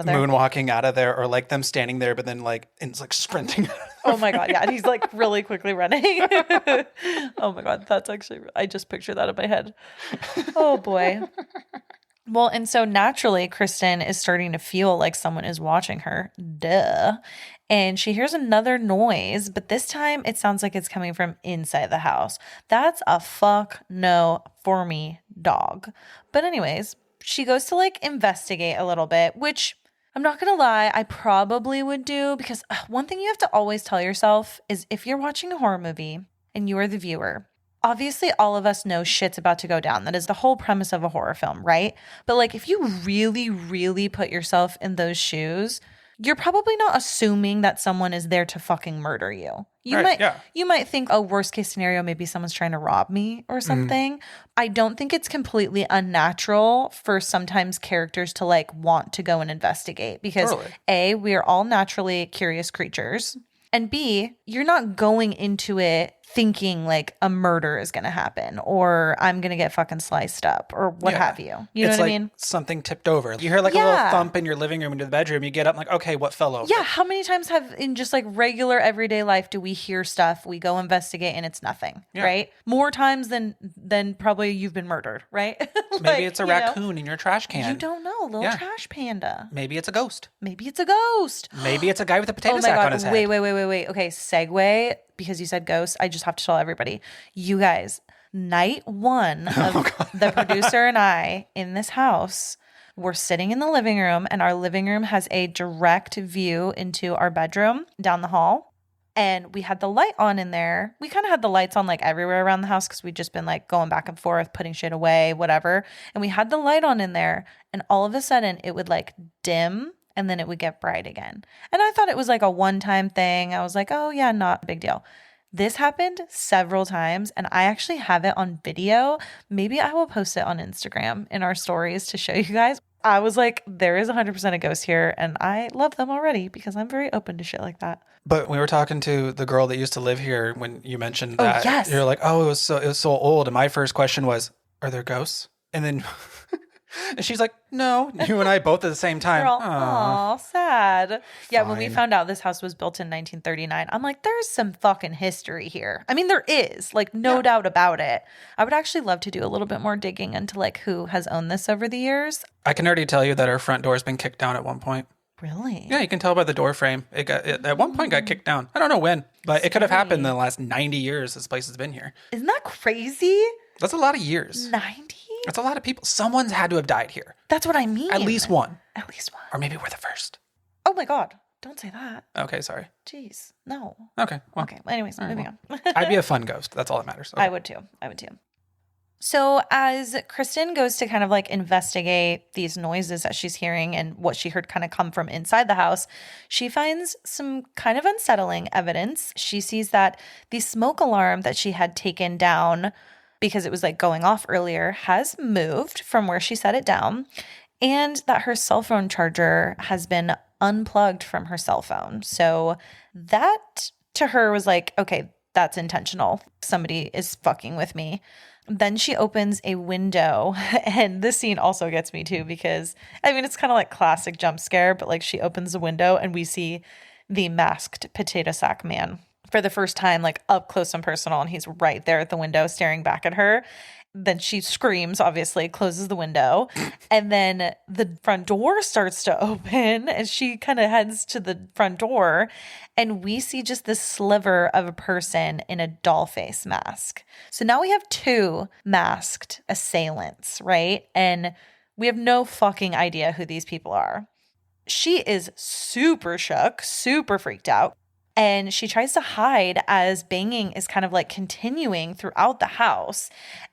S1: of there.
S2: Or like them standing there, but then like it's like sprinting.
S1: Oh my God. Yeah. And he's like really quickly running. Oh my God. That's actually, I just pictured that in my head. Oh boy. Well, and so naturally, Kristen is starting to feel like someone is watching her. Duh. And she hears another noise, but this time it sounds like it's coming from inside the house. That's a fuck no for me, dog. But anyways, she goes to like investigate a little bit, which I'm not going to lie, I probably would do because one thing you have to always tell yourself is if you're watching a horror movie and you are the viewer, obviously all of us know shit's about to go down. That is the whole premise of a horror film, right? But like if you really, really put yourself in those shoes, you're probably not assuming that someone is there to fucking murder you.
S2: Right, yeah.
S1: You might think, oh, worst case scenario, maybe someone's trying to rob me or something. I don't think it's completely unnatural for sometimes characters to like want to go and investigate because
S2: Totally.
S1: A, we are all naturally curious creatures. And B, you're not going into it thinking like a murder is going to happen or I'm going to get fucking sliced up or what have you. You know
S2: it's
S1: what
S2: like
S1: I mean?
S2: something tipped over. You hear like a little thump in your living room into the bedroom. You get up and like, okay, what fell over?
S1: Yeah. How many times have in just like regular everyday life do we hear stuff, we go investigate and it's nothing, right? More times than probably you've been murdered, right? Like,
S2: Maybe it's a raccoon in your trash can.
S1: You don't know. Little trash panda.
S2: Maybe it's a ghost.
S1: Maybe it's a ghost.
S2: Maybe it's a guy with a potato sack on his head.
S1: Wait. Okay, segue. Because you said ghosts, I just have to tell everybody, you guys, night one of the producer and I in this house, we're sitting in the living room and our living room has a direct view into our bedroom down the hall. And we had the light on in there. We kind of had the lights on like everywhere around the house because we'd just been like going back and forth, putting shit away, whatever. And we had the light on in there. And all of a sudden it would like dim and then it would get bright again. And I thought it was like a one-time thing. I was like, oh yeah, not a big deal. This happened several times and I actually have it on video. Maybe I will post it on Instagram in our stories to show you guys. I was like, there is 100% a ghost here and I love them already because I'm very open to shit like that.
S2: But we were talking to the girl that used to live here when you mentioned that.
S1: Oh, yes.
S2: You're like, oh, it was so old. And my first question was, are there ghosts? And then and she's like, no. You and I both at the same time.
S1: We're all, aw, sad. Yeah, when we
S2: Fine.
S1: found out this house was built in 1939, I'm like, there's some fucking history here. I mean, there is, like, no doubt about it. I would actually love to do a little bit more digging into, like, who has owned this over the years.
S2: I can already tell you that our front door has been kicked down at one point.
S1: Really?
S2: Yeah, you can tell by the door frame. It at one point got kicked down. I don't know when, but it could have happened in the last 90 years this place has been here.
S1: Isn't that crazy?
S2: That's a lot of years.
S1: 90?
S2: That's a lot of people. Someone's had to have died here.
S1: That's what I mean.
S2: At least one.
S1: At least one.
S2: Or maybe we're the first.
S1: Oh my God. Don't say that.
S2: Okay, sorry.
S1: Jeez. No.
S2: Okay, well.
S1: Okay. Well, anyways, moving on.
S2: I'd be a fun ghost. That's all that matters. Okay.
S1: I would too. So as Kristen goes to kind of like investigate these noises that she's hearing and what she heard kind of come from inside the house, she finds some kind of unsettling evidence. She sees that the smoke alarm that she had taken down because it was like going off earlier has moved from where she set it down, and that her cell phone charger has been unplugged from her cell phone. So that to her was like, okay, that's intentional. Somebody is fucking with me. Then she opens a window, and this scene also gets me too because, I mean, it's kind of like classic jump scare, but like she opens the window and we see the masked potato sack man for the first time, like up close and personal, and he's right there at the window staring back at her. Then she screams, obviously, closes the window, and then the front door starts to open and she kind of heads to the front door, and we see just this sliver of a person in a doll face mask. So now we have two masked assailants, right? And we have no fucking idea who these people are. She is super shook, super freaked out. And she tries to hide as banging is kind of like continuing throughout the house.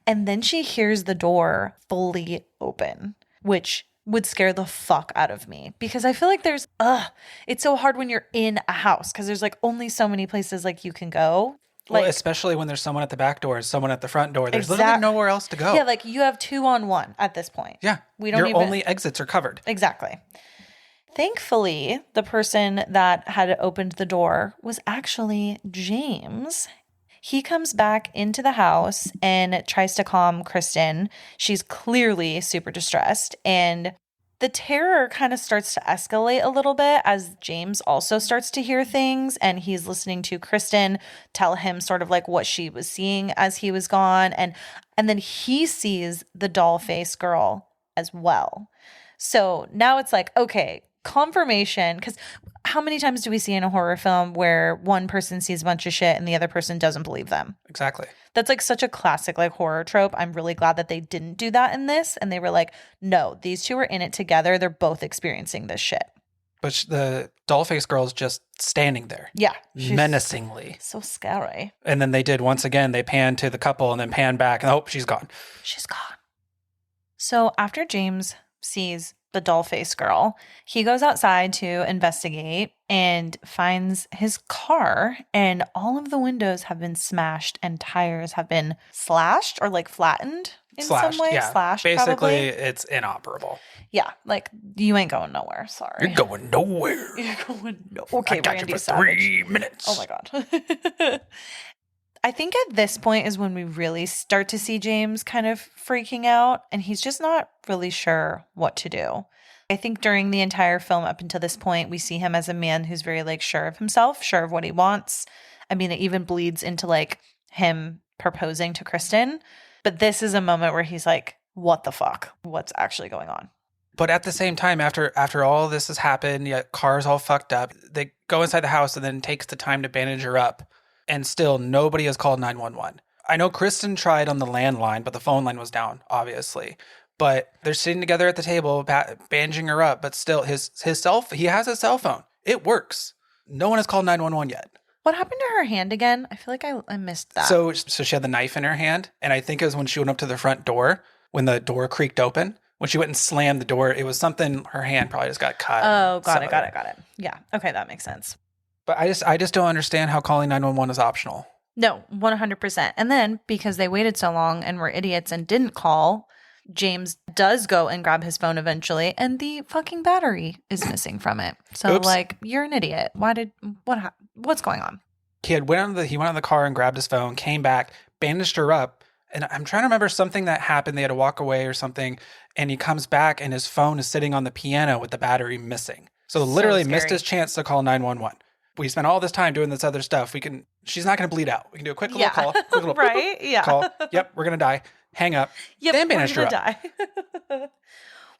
S1: And then she hears the door fully open, which would scare the fuck out of me because I feel like it's so hard when you're in a house because there's like only so many places like you can go. Like,
S2: well, especially when there's someone at the back door and someone at the front door. There's literally nowhere else to go.
S1: Yeah, like you have 2-on-1 at this point.
S2: Yeah. Your only exits are covered.
S1: Exactly. Thankfully, the person that had opened the door was actually James. He comes back into the house and tries to calm Kristen. She's clearly super distressed, and the terror kind of starts to escalate a little bit as James also starts to hear things, and he's listening to Kristen tell him sort of like what she was seeing as he was gone, and then he sees the doll face girl as well. So now it's like, okay, confirmation, because how many times do we see in a horror film where one person sees a bunch of shit and the other person doesn't believe them?
S2: Exactly.
S1: That's like such a classic like horror trope. I'm really glad that they didn't do that in this. And they were like, no, these two are in it together. They're both experiencing this shit.
S2: But the dollface girl's just standing there.
S1: Yeah.
S2: Menacingly.
S1: So scary.
S2: And then they did once again, they panned to the couple and then panned back and she's gone.
S1: She's gone. So after James sees the doll face girl. He goes outside to investigate and finds his car, and all of the windows have been smashed and tires have been slashed or like flattened in some way.
S2: Yeah.
S1: Slashed,
S2: Basically,
S1: probably.
S2: it's inoperable.
S1: Yeah, like you ain't going nowhere. Sorry.
S2: You're going nowhere.
S1: You're going no. Okay,
S2: I got
S1: Randy
S2: you for
S1: Savage.
S2: 3 minutes.
S1: Oh my God. I think at this point is when we really start to see James kind of freaking out, and he's just not really sure what to do. I think during the entire film up until this point, we see him as a man who's very like sure of himself, sure of what he wants. I mean, it even bleeds into like him proposing to Kristen. But this is a moment where he's like, what the fuck? What's actually going on?
S2: But at the same time, after all this has happened, yeah, car's all fucked up. They go inside the house and then it takes the time to bandage her up. And still, nobody has called 911. I know Kristen tried on the landline, but the phone line was down, obviously. But they're sitting together at the table, bandaging her up. But still, he has a cell phone. It works. No one has called 911 yet.
S1: What happened to her hand again? I feel like I missed that.
S2: So she had the knife in her hand. And I think it was when she went up to the front door, when the door creaked open. When she went and slammed the door, it was something, her hand probably just got cut.
S1: Oh, got it. Yeah. Okay, that makes sense.
S2: But I just don't understand how calling 911 is optional.
S1: No, 100%. And then because they waited so long and were idiots and didn't call, James does go and grab his phone eventually, and the fucking battery is missing from it. So
S2: Oops.
S1: like, you're an idiot. What's going on?
S2: He went out of the car and grabbed his phone, came back, bandaged her up. And I'm trying to remember something that happened. They had to walk away or something. And he comes back and his phone is sitting on the piano with the battery missing. So literally missed his chance to call 911. We spent all this time doing this other stuff. She's not going to bleed out. We can do a quick little call. Quick little
S1: right? Yeah.
S2: Call. Yep, we're going to die. Hang up.
S1: Yep,
S2: then bandage her up.
S1: Die.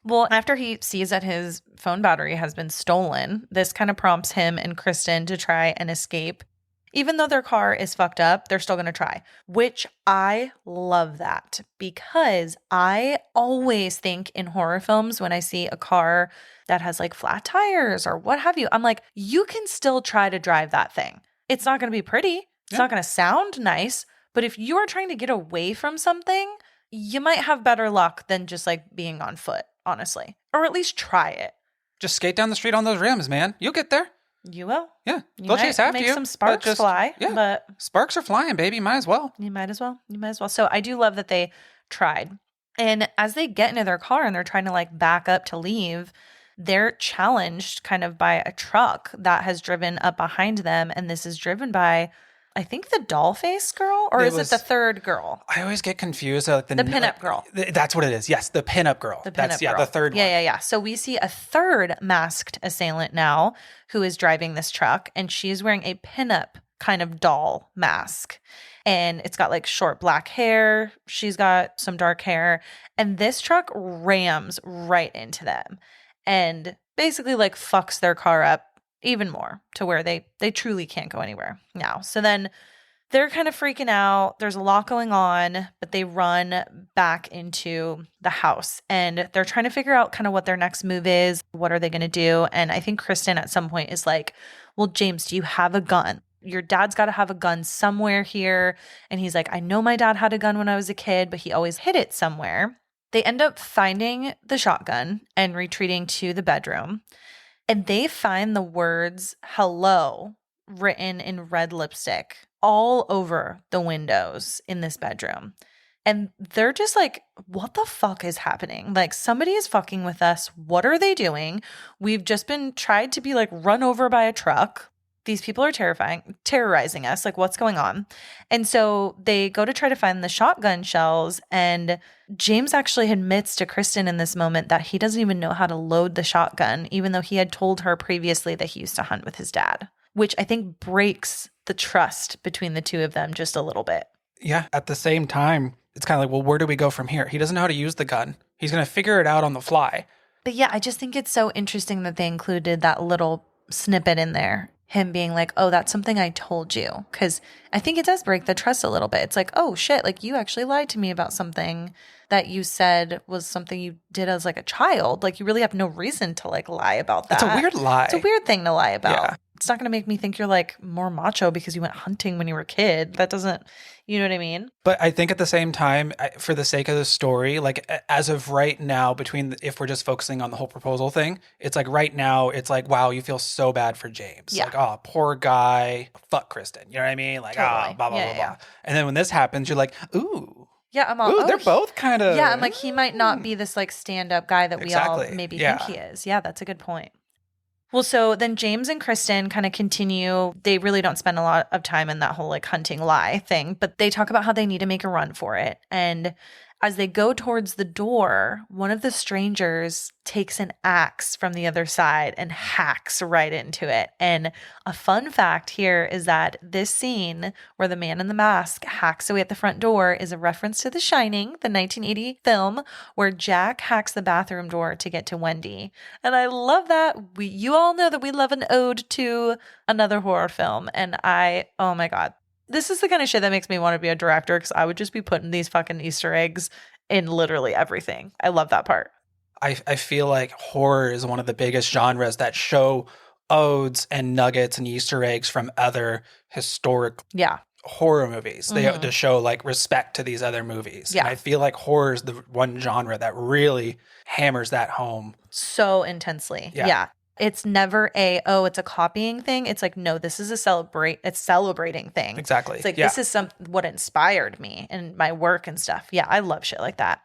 S1: Well, after he sees that his phone battery has been stolen, this kind of prompts him and Kristen to try and escape. Even though their car is fucked up, they're still going to try, which I love that because I always think in horror films when I see a car that has like flat tires or what have you, I'm like, you can still try to drive that thing. It's not going to be pretty. It's not going to sound nice. But if you are trying to get away from something, you might have better luck than just like being on foot, honestly, or at least try it.
S2: Just skate down the street on those rims, man. You'll get there.
S1: You will.
S2: Yeah. They'll chase after
S1: make
S2: you.
S1: Some sparks fly.
S2: Yeah.
S1: But
S2: sparks are flying, baby. Might as well.
S1: You might as well. So I do love that they tried. And as they get into their car and they're trying to like back up to leave, they're challenged kind of by a truck that has driven up behind them. And this is driven by, I think, the doll face girl, or is it the third girl?
S2: I always get confused. Like the
S1: pinup girl.
S2: That's what it is. Yes, the pinup girl. That's
S1: girl.
S2: The third one.
S1: Yeah. So we see a third masked assailant now who is driving this truck, and she's wearing a pinup kind of doll mask. And it's got like short black hair. She's got some dark hair. And this truck rams right into them and basically like fucks their car up even more to where they truly can't go anywhere now. So then they're kind of freaking out. There's a lot going on, but they run back into the house and they're trying to figure out kind of what their next move is. What are they going to do? And I think Kristen at some point is like, well, James, do you have a gun? Your dad's got to have a gun somewhere here. And he's like, I know my dad had a gun when I was a kid, but he always hid it somewhere. They end up finding the shotgun and retreating to the bedroom. And they find the words hello written in red lipstick all over the windows in this bedroom. And they're just like, what the fuck is happening? Like, somebody is fucking with us. What are they doing? We've just been tried to be like run over by a truck. These people are terrorizing us. Like, what's going on? And so they go to try to find the shotgun shells. And James actually admits to Kristen in this moment that he doesn't even know how to load the shotgun, even though he had told her previously that he used to hunt with his dad, which I think breaks the trust between the two of them just a little bit.
S2: Yeah. At the same time, it's kind of like, well, where do we go from here? He doesn't know how to use the gun. He's going to figure it out on the fly.
S1: But yeah, I just think it's so interesting that they included that little snippet in there. Him being like, oh, that's something I told you. Because I think it does break the trust a little bit. It's like, oh, shit, like you actually lied to me about something that you said was something you did as like a child. Like you really have no reason to like lie about that.
S2: It's a weird lie.
S1: It's a weird thing to lie about.
S2: Yeah.
S1: It's not going to make me think you're like more macho because you went hunting when you were a kid. That doesn't, You know what I mean?
S2: But I think at the same time, for the sake of the story, like as of right now, if we're just focusing on the whole proposal thing, it's like right now, it's like, wow, you feel so bad for James.
S1: Yeah.
S2: Like, oh, poor guy. Fuck Kristen. You know what I mean? Like, ah,
S1: Totally.
S2: blah, blah,
S1: Yeah,
S2: blah,
S1: yeah, yeah.
S2: blah. And then when this happens, you're like, ooh,
S1: Yeah, I'm all,
S2: ooh,
S1: oh,
S2: they're both kind of.
S1: yeah, I'm like, he might not be this like stand-up guy that we all
S2: Exactly.
S1: maybe think
S2: Yeah.
S1: he is. Yeah, that's a good point. Well, so then James and Kristen kind of continue. They really don't spend a lot of time in that whole like hunting lie thing, but they talk about how they need to make a run for it. And as they go towards the door, one of the strangers takes an axe from the other side and hacks right into it. And a fun fact here is that this scene where the man in the mask hacks away at the front door is a reference to The Shining, the 1980 film, where Jack hacks the bathroom door to get to Wendy. And I love that. You all know that we love an ode to another horror film. And oh my God. This is the kind of shit that makes me want to be a director because I would just be putting these fucking Easter eggs in literally everything. I love that part.
S2: I feel like horror is one of the biggest genres that show odes and nuggets and Easter eggs from other historic horror movies. They have to show like respect to these other movies.
S1: Yeah.
S2: And I feel like horror is the one genre that really hammers that home
S1: so intensely. Yeah. It's never it's a copying thing. It's like, no, this is it's celebrating thing.
S2: Exactly.
S1: It's like, this is what inspired me and my work and stuff. Yeah. I love shit like that.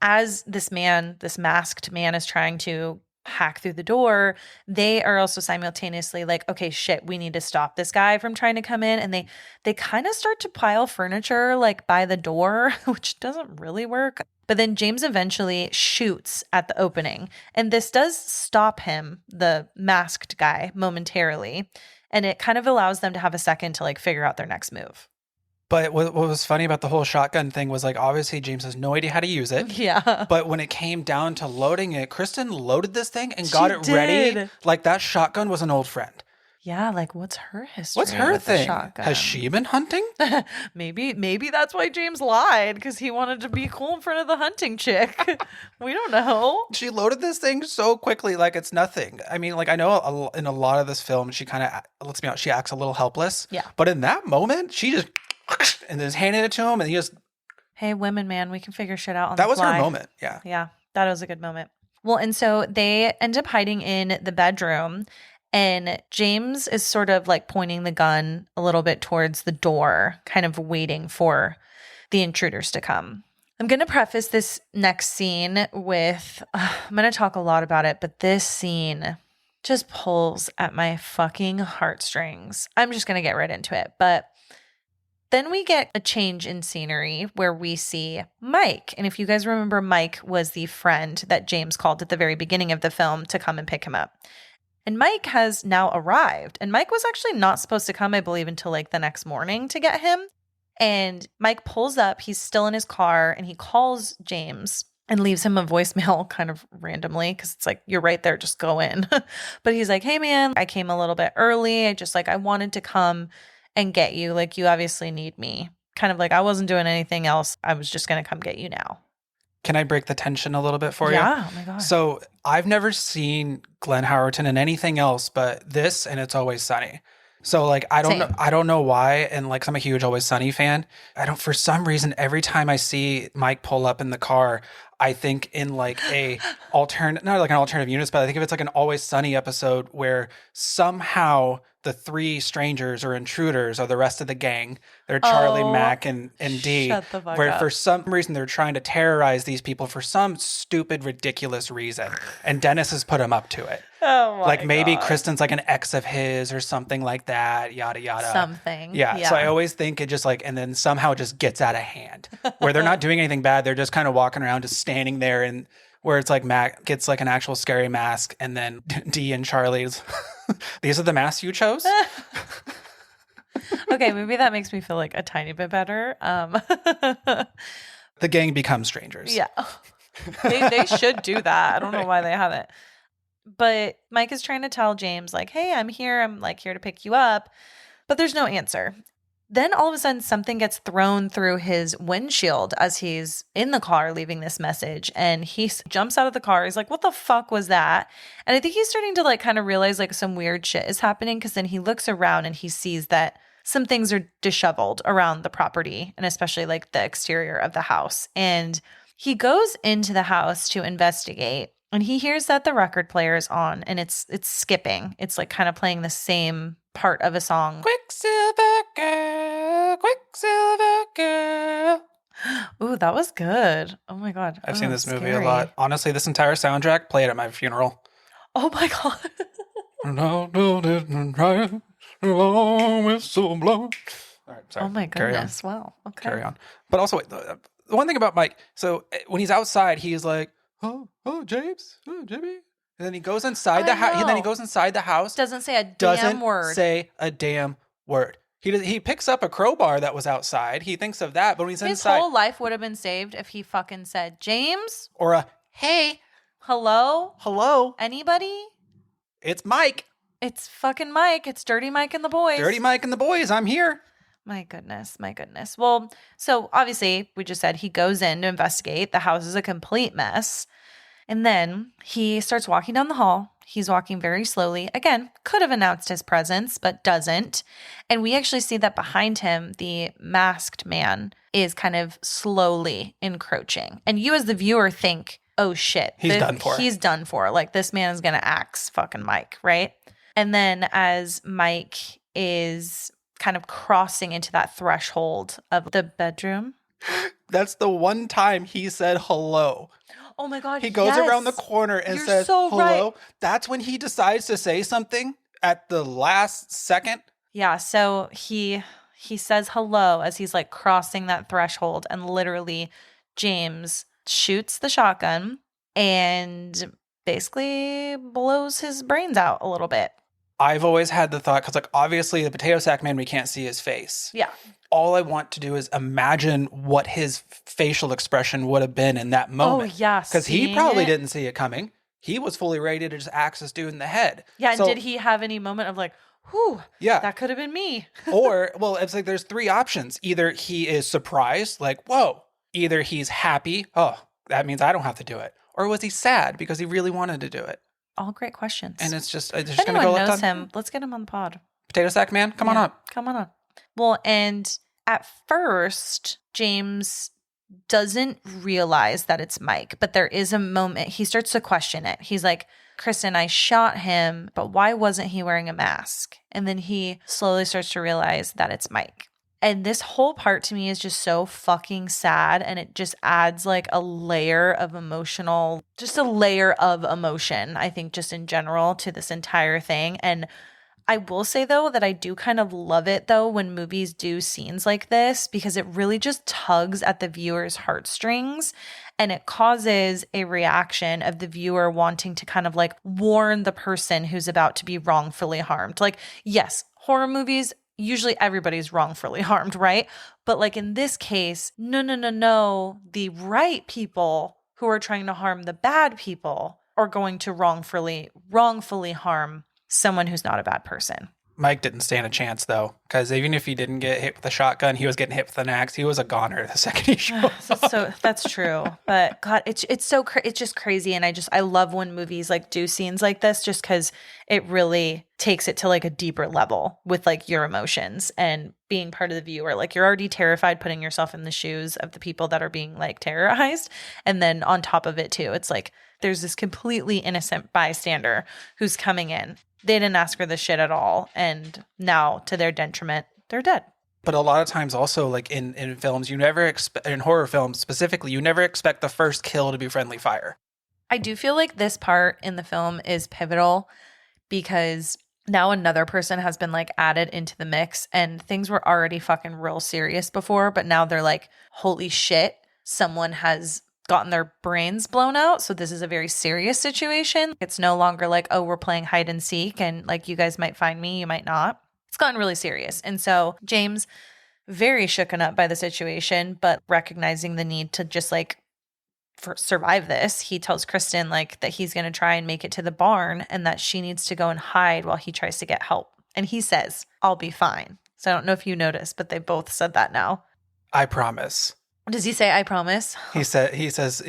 S1: As this masked man is trying to hack through the door, they are also simultaneously like, okay, shit, we need to stop this guy from trying to come in. And they kind of start to pile furniture like by the door, which doesn't really work. But then James eventually shoots at the opening. And this does stop him, the masked guy, momentarily. And it kind of allows them to have a second to like figure out their next move.
S2: But what was funny about the whole shotgun thing was like, obviously James has no idea how to use it.
S1: Yeah.
S2: But when it came down to loading it, Kristen loaded this thing and got it ready. Like that shotgun was an old friend.
S1: Yeah, like what's her history?
S2: What's her
S1: with
S2: thing?
S1: The shotgun?
S2: Has she been hunting?
S1: Maybe that's why James lied, because he wanted to be cool in front of the hunting chick. We don't know.
S2: She loaded this thing so quickly, like it's nothing. I mean, like I know in a lot of this film, she kind of lets me out. She acts a little helpless.
S1: Yeah.
S2: But in that moment, she just and then handed it to him, and he just.
S1: Hey, women, man, we can figure shit out on
S2: that
S1: the
S2: was
S1: fly.
S2: her moment. Yeah.
S1: Yeah, that was a good moment. Well, and so they end up hiding in the bedroom. And James is sort of like pointing the gun a little bit towards the door, kind of waiting for the intruders to come. I'm going to preface this next scene with, I'm going to talk a lot about it, but this scene just pulls at my fucking heartstrings. I'm just going to get right into it. But then we get a change in scenery where we see Mike. And if you guys remember, Mike was the friend that James called at the very beginning of the film to come and pick him up. And Mike has now arrived. And Mike was actually not supposed to come, I believe, until like the next morning to get him. And Mike pulls up. He's still in his car and he calls James and leaves him a voicemail kind of randomly because it's like, you're right there, just go in. But he's like, hey, man, I came a little bit early. I wanted to come and get you. Like, you obviously need me. Kind of like I wasn't doing anything else. I was just going to come get you now.
S2: Can I break the tension a little bit for you?
S1: Yeah. Oh my God.
S2: So I've never seen Glenn Howerton in anything else but this and It's Always Sunny. So like I don't know why, and like I'm a huge Always Sunny fan. For some reason every time I see Mike pull up in the car, I think in like not like an alternative universe, but I think if it's like an Always Sunny episode where somehow the three strangers or intruders are the rest of the gang. They're Charlie, Mac, and D.
S1: Shut the fuck
S2: where
S1: up.
S2: for some reason they're trying to terrorize these people for some stupid, ridiculous reason. And Dennis has put him up to it.
S1: Oh my
S2: like maybe
S1: God.
S2: Kristen's like an ex of his or something like that, yada, yada.
S1: Something.
S2: Yeah. So I always think it just like, and then somehow it just gets out of hand where they're not doing anything bad. They're just kind of walking around, just standing there, and where it's like Mac gets like an actual scary mask, and then D and Charlie's, these are the masks you chose?
S1: Okay, maybe that makes me feel like a tiny bit better.
S2: The gang becomes strangers.
S1: Yeah. They should do that. I don't know why they haven't. But Mike is trying to tell James, like, hey, I'm here. I'm like here to pick you up. But there's no answer. Then all of a sudden something gets thrown through his windshield as he's in the car leaving this message. And he jumps out of the car. He's like, what the fuck was that? And I think he's starting to like kind of realize like some weird shit is happening, because then he looks around and he sees that some things are disheveled around the property and especially like the exterior of the house. And he goes into the house to investigate and he hears that the record player is on and it's skipping. It's like kind of playing the same part of a song.
S2: Quicksilver girl, Quicksilver girl.
S1: Ooh, that was good. Oh my God.
S2: I've
S1: Oh,
S2: seen this movie a
S1: scary.
S2: lot. Honestly, this entire soundtrack played at my funeral.
S1: Oh my God.
S2: All right, sorry.
S1: Oh my
S2: Carry on.
S1: goodness. Wow. Okay.
S2: Carry on. But also, wait, the one thing about Mike, so when he's outside, he's like, oh, James, oh, Jimmy. And then he goes inside the house. And then he goes inside the house.
S1: Doesn't say a damn
S2: Doesn't
S1: word.
S2: say a damn word. He picks up a crowbar that was outside. He thinks of that, but when he's
S1: His
S2: inside.
S1: whole life would have been saved if he fucking said, James?
S2: Or a, hey,
S1: hello? Anybody?
S2: It's Mike.
S1: It's fucking Mike. It's Dirty Mike and the boys.
S2: Dirty Mike and the boys. I'm here.
S1: My goodness. Well, so obviously, we just said he goes in to investigate. The house is a complete mess. And then he starts walking down the hall. He's walking very slowly. Again, could have announced his presence, but doesn't. And we actually see that behind him, the masked man is kind of slowly encroaching. And you as the viewer think, oh shit.
S2: He's done for.
S1: He's done for. Like this man is going to axe fucking Mike, right? And then as Mike is kind of crossing into that threshold of the bedroom.
S2: That's the one time he said hello.
S1: Oh my God.
S2: He goes around the corner and says,
S1: so
S2: hello.
S1: right.
S2: That's when he decides to say something at the last second.
S1: Yeah. So he says hello as he's like crossing that threshold and literally James shoots the shotgun and basically blows his brains out a little bit.
S2: I've always had the thought, because like obviously the potato sack man, we can't see his face.
S1: Yeah.
S2: All I want to do is imagine what his facial expression would have been in that moment.
S1: Oh, yeah.
S2: Because he probably didn't see it coming. He was fully ready to just axe this dude in the head.
S1: Yeah. And did he have any moment of like, whew,
S2: yeah,
S1: that could have been me?
S2: Or, well, it's like there's three options. Either he is surprised, like, whoa. Either he's happy, oh, that means I don't have to do it. Or was he sad because he really wanted to do it?
S1: All great questions.
S2: And it's just going to
S1: if anyone
S2: go left
S1: knows
S2: on
S1: him, let's get him on the pod.
S2: Potato sack man, come on up.
S1: Come on up. Well, and at first, James doesn't realize that it's Mike, but there is a moment he starts to question it. He's like, Kristen, I shot him, but why wasn't he wearing a mask? And then he slowly starts to realize that it's Mike. And this whole part to me is just so fucking sad. And it just adds like a layer of emotion, I think, just in general to this entire thing. And I will say, though, that I do kind of love it, though, when movies do scenes like this, because it really just tugs at the viewer's heartstrings and it causes a reaction of the viewer wanting to kind of like warn the person who's about to be wrongfully harmed. Like, yes, horror movies, usually everybody's wrongfully harmed, right? But like in this case, no. The right people who are trying to harm the bad people are going to wrongfully harm someone who's not a bad person.
S2: Mike didn't stand a chance, though, because even if he didn't get hit with a shotgun, he was getting hit with an axe. He was a goner the second he showed up.
S1: So that's true. But God, it's just crazy. And I love when movies like do scenes like this, just because it really takes it to like a deeper level with like your emotions and being part of the viewer. Like you're already terrified putting yourself in the shoes of the people that are being like terrorized. And then on top of it too, it's like there's this completely innocent bystander who's coming in. They didn't ask for this shit at all. And now, to their detriment, they're dead.
S2: But a lot of times also, like in films, you never expect, in horror films specifically, you never expect the first kill to be friendly fire.
S1: I do feel like this part in the film is pivotal because now another person has been like added into the mix and things were already fucking real serious before. But now they're like, holy shit, someone has gotten their brains blown out. So this is a very serious situation. It's no longer like, oh, we're playing hide and seek and like you guys might find me, you might not. It's gotten really serious. And so James, very shooken up by the situation, but recognizing the need to just like survive this, he tells Kristen like that he's going to try and make it to the barn and that she needs to go and hide while he tries to get help. And he says, I'll be fine. So I don't know if you noticed, but they both said that now.
S2: I promise.
S1: Does he say, I promise?
S2: He says,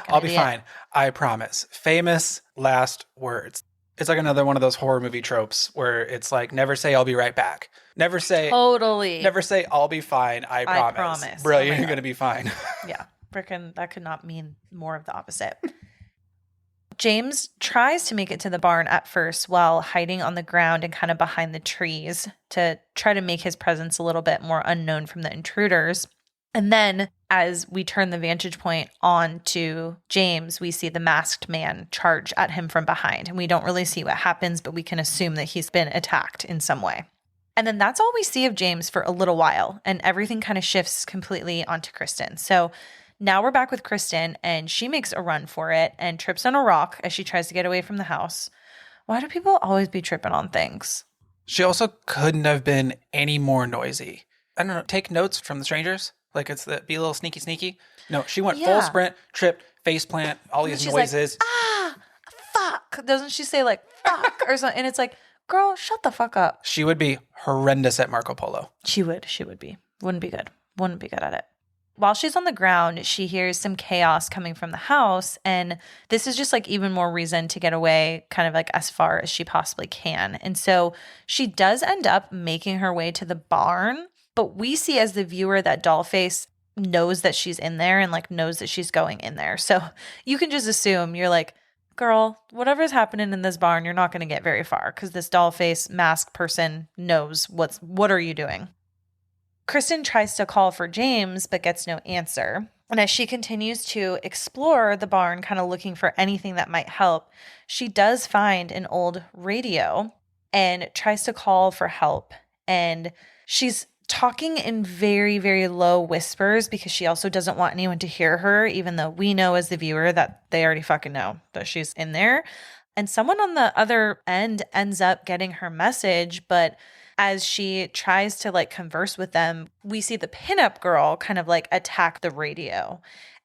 S2: I'll be fine. I promise. Famous last words. It's like another one of those horror movie tropes where it's like, never say I'll be right back. Never say
S1: Totally.
S2: Never say I'll be fine. I promise.
S1: promise.
S2: Bro,
S1: Oh my
S2: you're
S1: God.
S2: going to be fine.
S1: Yeah. Frickin' that could not mean more of the opposite. James tries to make it to the barn at first while hiding on the ground and kind of behind the trees to try to make his presence a little bit more unknown from the intruders. And then as we turn the vantage point on to James, we see the masked man charge at him from behind. And we don't really see what happens, but we can assume that he's been attacked in some way. And then that's all we see of James for a little while. And everything kind of shifts completely onto Kristen. So now we're back with Kristen, and she makes a run for it and trips on a rock as she tries to get away from the house. Why do people always be tripping on things?
S2: She also couldn't have been any more noisy. I don't know. Take notes from the strangers. Like it's be a little sneaky. No, she went full sprint, tripped, face plant, all these noises.
S1: Like, fuck. Doesn't she say like, fuck or something? And it's like, girl, shut the fuck up.
S2: She would be horrendous at Marco Polo.
S1: She would be. Wouldn't be good at it. While she's on the ground, she hears some chaos coming from the house, and this is just like even more reason to get away kind of like as far as she possibly can. And so she does end up making her way to the barn, but we see as the viewer that Dollface knows that she's in there and like knows that she's going in there. So you can just assume you're like, girl, whatever's happening in this barn, you're not going to get very far because this Dollface masked person knows what are you doing? Kristen tries to call for James, but gets no answer. And as she continues to explore the barn, kind of looking for anything that might help, she does find an old radio and tries to call for help. And she's talking in very, very low whispers because she also doesn't want anyone to hear her, even though we know as the viewer that they already fucking know that she's in there. And someone on the other end ends up getting her message, but as she tries to like converse with them, we see the pinup girl kind of like attack the radio.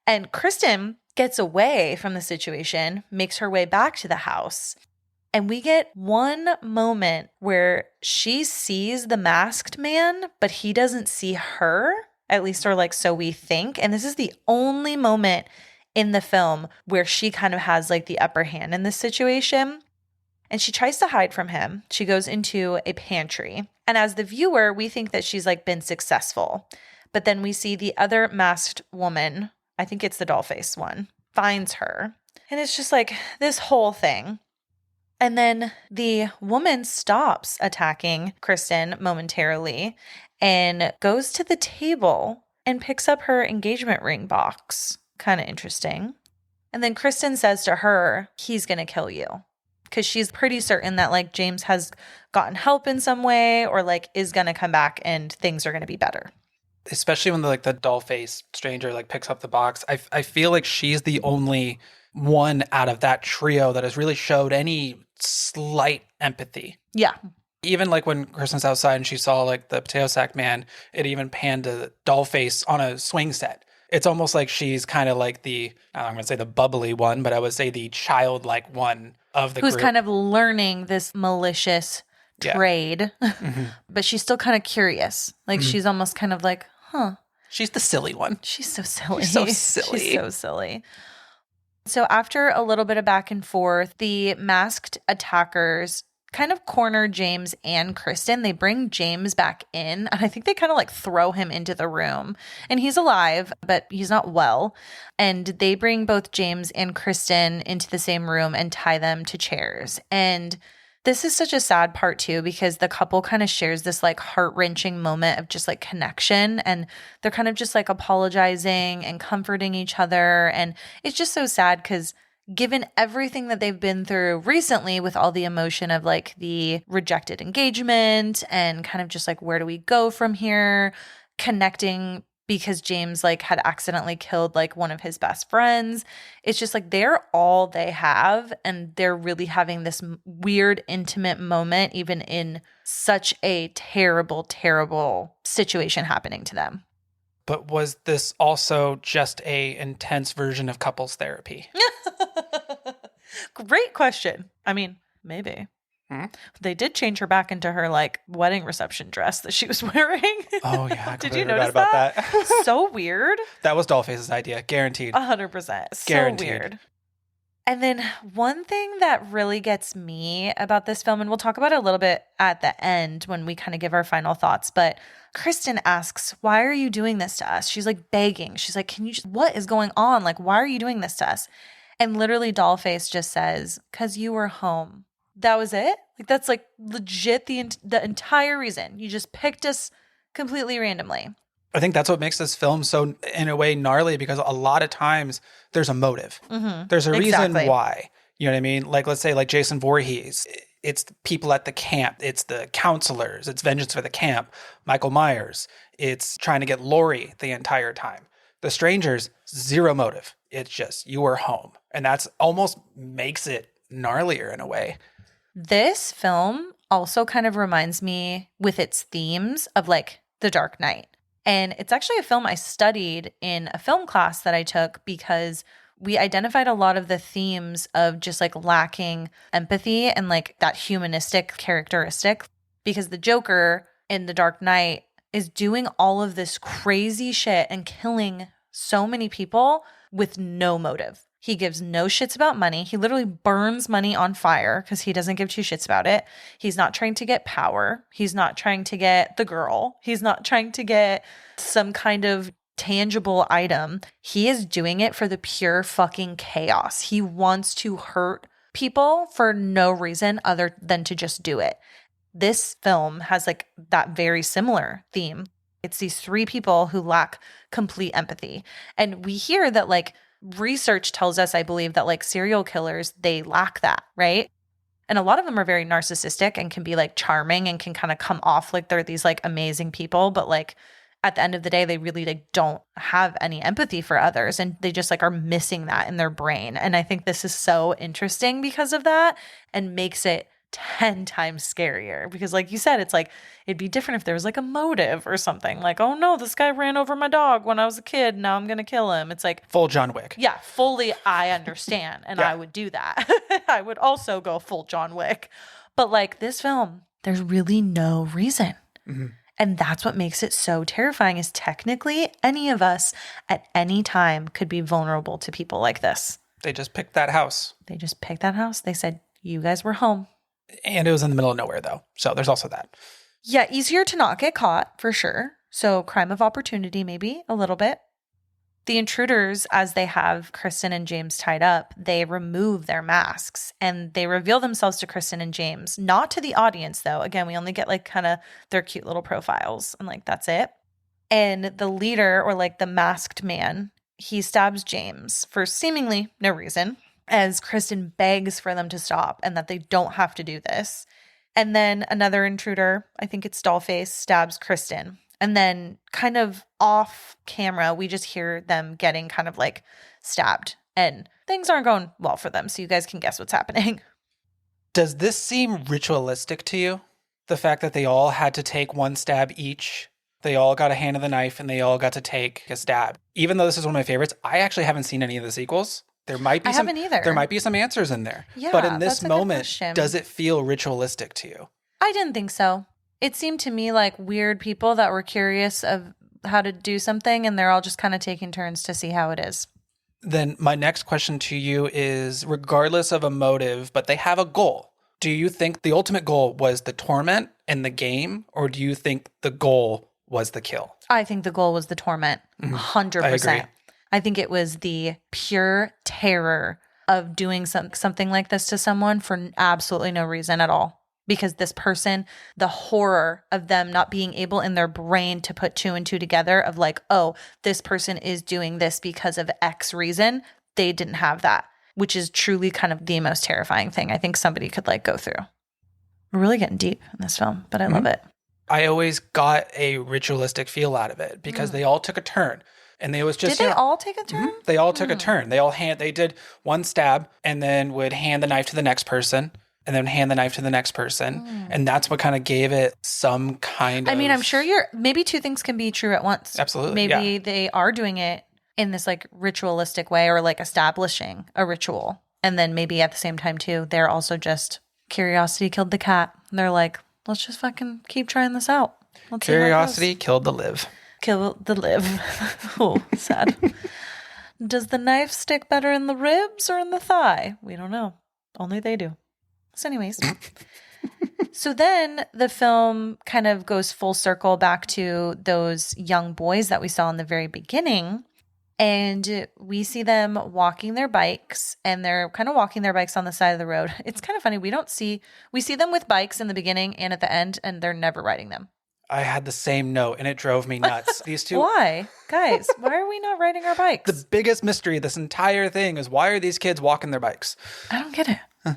S1: And Kristen gets away from the situation, makes her way back to the house. And we get one moment where she sees the masked man, but he doesn't see her, at least, or like so we think. And this is the only moment in the film where she kind of has like the upper hand in this situation. And she tries to hide from him. She goes into a pantry. And as the viewer, we think that she's like been successful. But then we see the other masked woman, I think it's the Dollface one, finds her. And it's just like this whole thing. And then the woman stops attacking Kristen momentarily and goes to the table and picks up her engagement ring box. Kind of interesting. And then Kristen says to her, he's going to kill you. Because she's pretty certain that like James has gotten help in some way or like is going to come back and things are going to be better.
S2: Especially when the Dollface stranger like picks up the box. I feel like she's the only one out of that trio that has really showed any slight empathy.
S1: Yeah.
S2: Even like when Kristen's outside and she saw like the potato sack man, it even panned to Dollface on a swing set. It's almost like she's kind of like I'm going to say the bubbly one, but I would say the childlike one of the
S1: Who's
S2: group.
S1: kind of learning this malicious trade, but she's still kind of curious. Like she's almost kind of like, huh.
S2: She's the silly one.
S1: She's so silly.
S2: She's so silly.
S1: She's so silly. So after a little bit of back and forth, the masked attackers kind of corner James and Kristen. They bring James back in, and I think they kind of like throw him into the room. And he's alive, but he's not well. And they bring both James and Kristen into the same room and tie them to chairs. And this is such a sad part too, because the couple kind of shares this like heart-wrenching moment of just like connection, and they're kind of just like apologizing and comforting each other. And it's just so sad because given everything that they've been through recently with all the emotion of like the rejected engagement and kind of just like, where do we go from here? Connecting because James like had accidentally killed like one of his best friends. It's just like they're all they have, and they're really having this weird intimate moment even in such a terrible, terrible situation happening to them.
S2: But was this also just a intense version of couples therapy?
S1: Great question. I mean, maybe. They did change her back into her like wedding reception dress that she was wearing.
S2: Oh yeah,
S1: did you notice about that? So weird.
S2: That was Dollface's idea, guaranteed.
S1: 100%. So
S2: Guaranteed.
S1: weird. And then one thing that really gets me about this film, and we'll talk about it a little bit at the end when we kind of give our final thoughts, but Kristen asks, why are you doing this to us? She's like begging. She's like, what is going on? Like, why are you doing this to us? And literally Dollface just says, because you were home. That was it? Like, that's like legit the entire reason. You just picked us completely randomly.
S2: I think that's what makes this film so, in a way, gnarly, because a lot of times there's a motive.
S1: Mm-hmm.
S2: There's a reason
S1: Exactly.
S2: why. You know what I mean? Like, let's say, like Jason Voorhees, it's the people at the camp, it's the counselors, it's vengeance for the camp. Michael Myers, it's trying to get Laurie the entire time. The Strangers, zero motive. It's just, you were home. And that's almost makes it gnarlier in a way.
S1: This film also kind of reminds me with its themes of like The Dark Knight. And it's actually a film I studied in a film class that I took because we identified a lot of the themes of just like lacking empathy and like that humanistic characteristic. Because the Joker in The Dark Knight is doing all of this crazy shit and killing so many people with no motive. He gives no shits about money. He literally burns money on fire because he doesn't give two shits about it. He's not trying to get power. He's not trying to get the girl. He's not trying to get some kind of tangible item. He is doing it for the pure fucking chaos. He wants to hurt people for no reason other than to just do it. This film has like that very similar theme. It's these three people who lack complete empathy. And we hear that like research tells us, I believe, that like serial killers, they lack that, right? And a lot of them are very narcissistic and can be like charming and can kind of come off like they're these like amazing people. But like at the end of the day, they really like don't have any empathy for others. And they just like are missing that in their brain. And I think this is so interesting because of that and makes it 10 times scarier because like you said, it's like it'd be different if there was like a motive or something like, oh no, this guy ran over my dog when I was a kid, now I'm gonna kill him. It's like
S2: Full John Wick.
S1: yeah, fully I understand and
S2: Yeah.
S1: I would do that. I would also go full John Wick, but like this film, there's really no reason.
S2: Mm-hmm.
S1: And that's what makes it so terrifying is technically any of us at any time could be vulnerable to people like this.
S2: They just picked that house.
S1: They just picked that house. They said, you guys were home.
S2: And it was in the middle of nowhere, though. So there's also that.
S1: Yeah, easier to not get caught, for sure. So crime of opportunity, maybe, a little bit. The intruders, as they have Kristen and James tied up, they remove their masks and they reveal themselves to Kristen and James. Not to the audience, though. Again, we only get like kind of their cute little profiles and like that's it. And the leader, or like the masked man, he stabs James for seemingly no reason, as Kristen begs for them to stop and that they don't have to do this. And then another intruder, I think it's Dollface, stabs Kristen. And then kind of off camera, we just hear them getting kind of like stabbed. And things aren't going well for them. So you guys can guess what's happening.
S2: Does this seem ritualistic to you? The fact that they all had to take one stab each. They all got a hand of the knife and they all got to take a stab. Even though this is one of my favorites, I actually haven't seen any of the sequels. There might be
S1: I haven't either.
S2: There might be some answers in there.
S1: Yeah,
S2: but in this
S1: that's a good
S2: moment,
S1: question.
S2: does it feel ritualistic to you?
S1: I didn't think so. It seemed to me like weird people that were curious of how to do something and they're all just kind of taking turns to see how it is.
S2: Then my next question to you is, regardless of a motive, but they have a goal. Do you think the ultimate goal was the torment and the game, or do you think the goal was the kill?
S1: I think the goal was the torment, 100%.
S2: I agree.
S1: I think it was the pure terror of doing something like this to someone for absolutely no reason at all. Because this person, the horror of them not being able in their brain to put two and two together of like, oh, this person is doing this because of X reason. They didn't have that, which is truly kind of the most terrifying thing I think somebody could like go through. We're really getting deep in this film, but I love it.
S2: I always got a ritualistic feel out of it because they all took a turn. And they was just
S1: Did they all take a turn?
S2: They all took a turn. They did one stab and then would hand the knife to the next person and then hand the knife to the next person. And that's what kind of gave it some kind of...
S1: I mean, I'm sure maybe two things can be true at once.
S2: Absolutely.
S1: Maybe they are doing it in this like ritualistic way or like establishing a ritual. And then maybe at the same time too, they're also just curiosity killed the cat. And they're like, let's just fucking keep trying this out. Let's see how it goes.
S2: Curiosity killed the live.
S1: Kill the live. Oh, sad. Does the knife stick better in the ribs or in the thigh? We don't know. Only they do. So anyways. So then the film kind of goes full circle back to those young boys that we saw in the very beginning. And we see them walking their bikes, and they're kind of walking their bikes on the side of the road. It's kind of funny. We see them with bikes in the beginning and at the end, and they're never riding them.
S2: I had the same note, and it drove me nuts. These two.
S1: Why? Guys, why are we not riding our bikes?
S2: The biggest mystery of this entire thing is why are these kids walking their bikes?
S1: I don't get it. Huh.